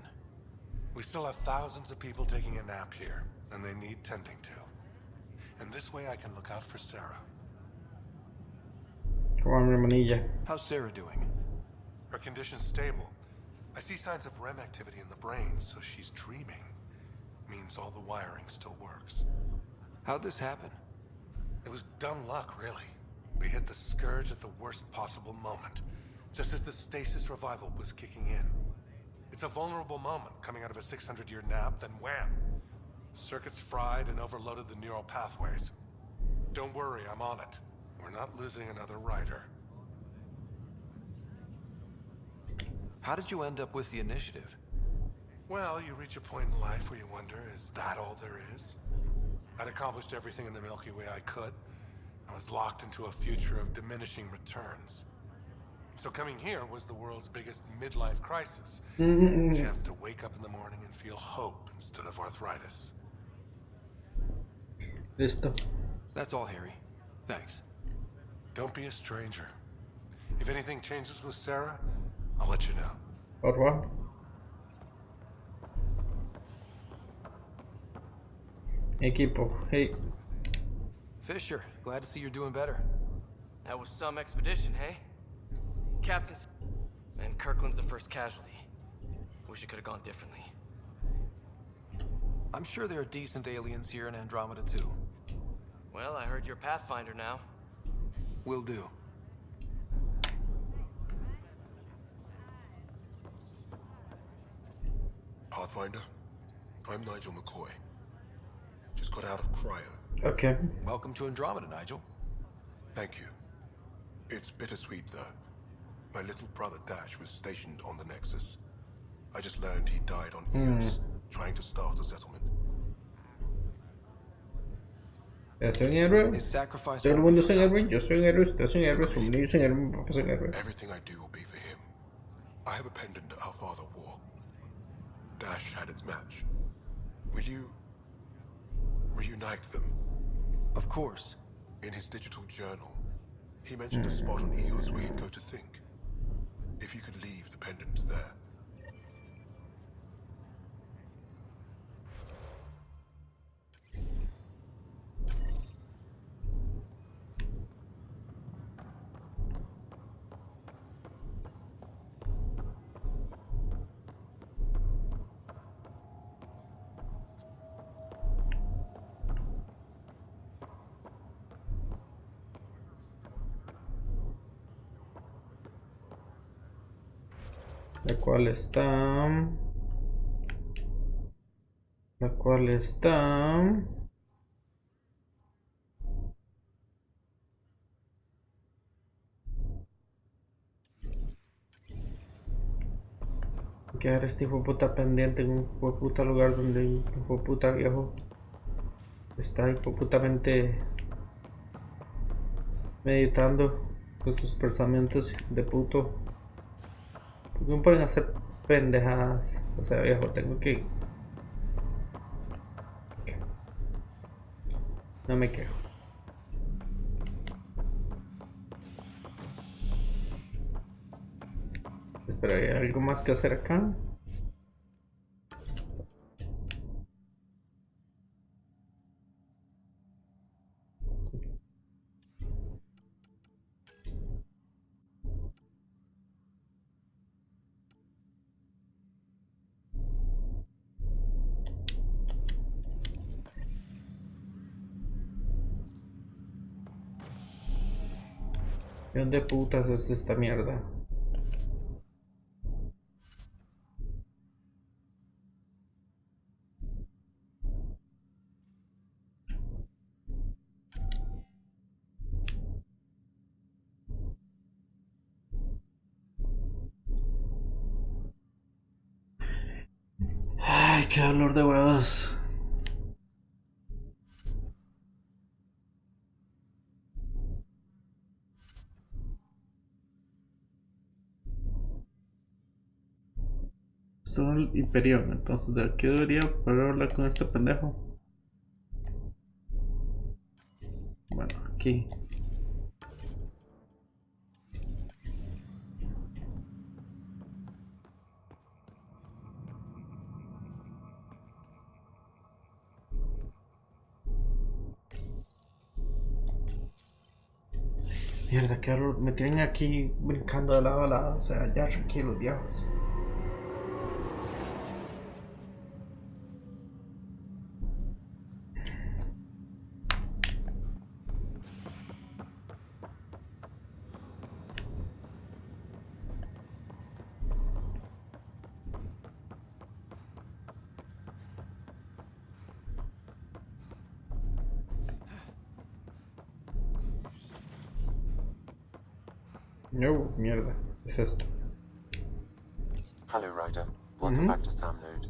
We still have thousands of people taking a nap here, and they need tending to. And this way I can look out for Sarah. Como a mi hermanilla. How's Sarah doing? Her condition's stable. I see signs of REM activity in the brain, so she's dreaming. Means all the wiring still works. How'd this happen? It was dumb luck, really. We hit the Scourge at the worst possible moment, just as the stasis revival was kicking in. It's a vulnerable moment coming out of a 600-year nap, then wham! Circuits fried and overloaded the neural pathways. Don't worry, I'm on it. We're not losing another rider. How did you end up with the initiative? Well, you reach a point in life where you wonder, is that all there is? I'd accomplished everything in the Milky Way I could. I was locked into a future of diminishing returns. So coming here was the world's biggest midlife crisis. Mm-mm. Chance to wake up in the morning and feel hope instead of arthritis. Listo. That's all, Harry. Thanks. Don't be a stranger. If anything changes with Sarah, I'll let you know. Au revoir. Equipo, hey. Fisher, glad to see you're doing better. That was some expedition, hey? Captain's... And Kirkland's the first casualty. Wish it could have gone differently. I'm sure there are decent aliens here in Andromeda too. Well, I heard you're Pathfinder now. Will do. Pathfinder, I'm Nigel McCoy. Just got out of cryo. Okay. Welcome to Andromeda, Nigel. Thank you. It's bittersweet, though. My little brother Dash was stationed on the Nexus. I just learned he died on Eos, trying to start a settlement. ¿Soy un héroe? Todo el mundo es un héroe. Yo soy un héroe. Usted es un héroe. Su familia es un héroe. Mi papá es un héroe. Everything I do will be for him. I have a pendant our father wore. Dash had its match. Will you reunite them? Of course. In his digital journal, he mentioned a spot on Eos where he'd go to think. If you could leave the pendant there. La cual está quedar este hijo de puta pendiente en un hijo de puta lugar donde el hijo de puta viejo está hijo de putamente meditando con sus pensamientos de puto. ¿Por qué me ponen a hacer pendejadas? O sea, viejo, tengo que... No me quejo. Espera, ¿hay algo más que hacer acá? ¿De dónde putas es esta mierda? Ay, qué dolor de huevos. Esto es el Imperium, entonces de aquí debería poder hablar con este pendejo. Bueno, aquí. Mierda, qué horror. Me tienen aquí brincando de lado a lado. O sea, ya tranquilos, viejos. No, mierda, es esto. Hello, Ryder. Welcome back to Sam Node.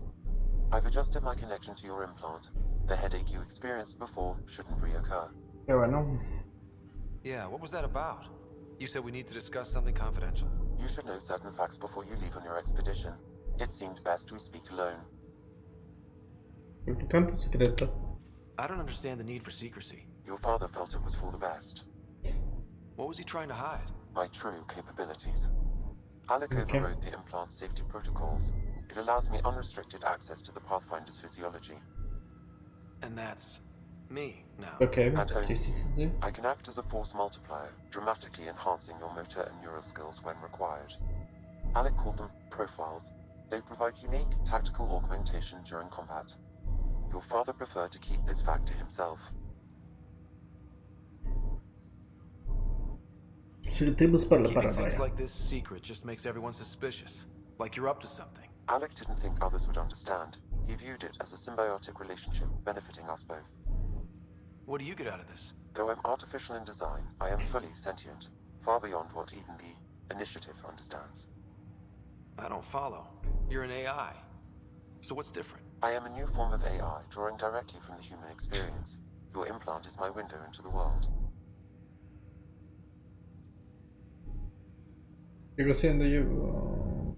I've adjusted my connection to your implant. The headache you experienced before shouldn't reoccur. Qué bueno. Yeah, what was that about? You said we need to discuss something confidential. You should know certain facts before you leave on your expedition. It seemed best we speak alone. ¿Por qué tanto secreto? I don't understand the need for secrecy. Your father felt it was for the best. What was he trying to hide? My true capabilities. Alec overrode the implant safety protocols. It allows me unrestricted access to the Pathfinder's physiology. And that's me now. Okay. And only I can act as a force multiplier, dramatically enhancing your motor and neural skills when required. Alec called them profiles. They provide unique tactical augmentation during combat. Your father preferred to keep this fact to himself. Keeping things like this secret just makes everyone suspicious. Like you're up to something. Alec didn't think others would understand. He viewed it as a symbiotic relationship benefiting us both. What do you get out of this? Though I'm artificial in design, I am fully sentient, far beyond what even the Initiative understands. I don't follow. You're an AI. So what's different? I am a new form of AI, drawing directly from the human experience. Your implant is my window into the world. Sigo siendo yo.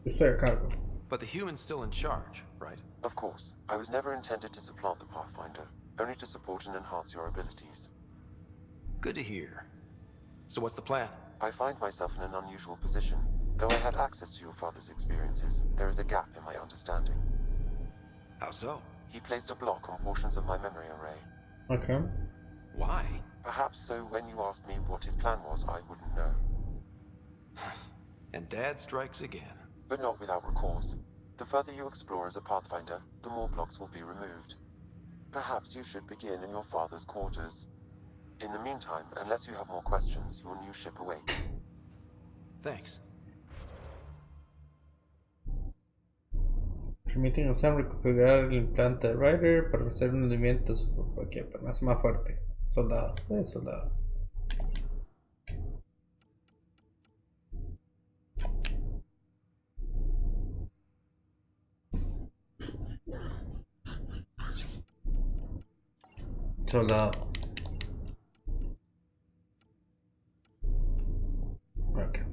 Estoy a cargo. But the human's still in charge, right? Of course. I was never intended to supplant the Pathfinder, only to support and enhance your abilities. Good to hear. So what's the plan? I find myself in an unusual position. Though I had access to your father's experiences, there is a gap in my understanding. How so? He placed a block on portions of my memory array. Okay. Why? Perhaps so when you asked me what his plan was, I wouldn't know. And Dad strikes again. But not without recourse. The further you explore as a Pathfinder, the more blocks will be removed. Perhaps you should begin in your father's quarters. In the meantime, unless you have more questions, your new ship awaits. Thanks. Permiten a Sam reconfigurar el implante de Ryder para hacer un movimiento aquí, para más fuerte. Soldado, soldado. Soldado. Okay.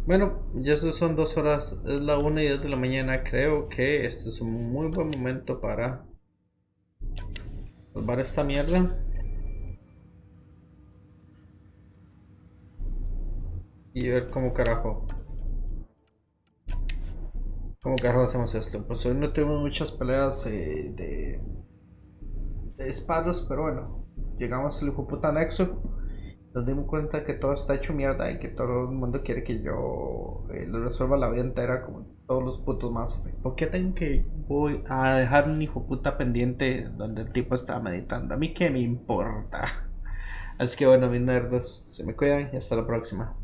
Bueno, ya estas son 2 horas, es la 1:10 de la mañana. Creo que este es un muy buen momento para salvar esta mierda. Y ver cómo carajo hacemos esto. Pues hoy no tuvimos muchas peleas de disparos, pero bueno, llegamos al hijo puta nexo. Nos dimos cuenta que todo está hecho mierda y que todo el mundo quiere que yo le resuelva la vida entera como todos los putos más. ¿Por qué tengo que voy a dejar un hijo puta pendiente donde el tipo estaba meditando? A mí qué me importa. Así que bueno, mis nerdos, se me cuidan y hasta la próxima.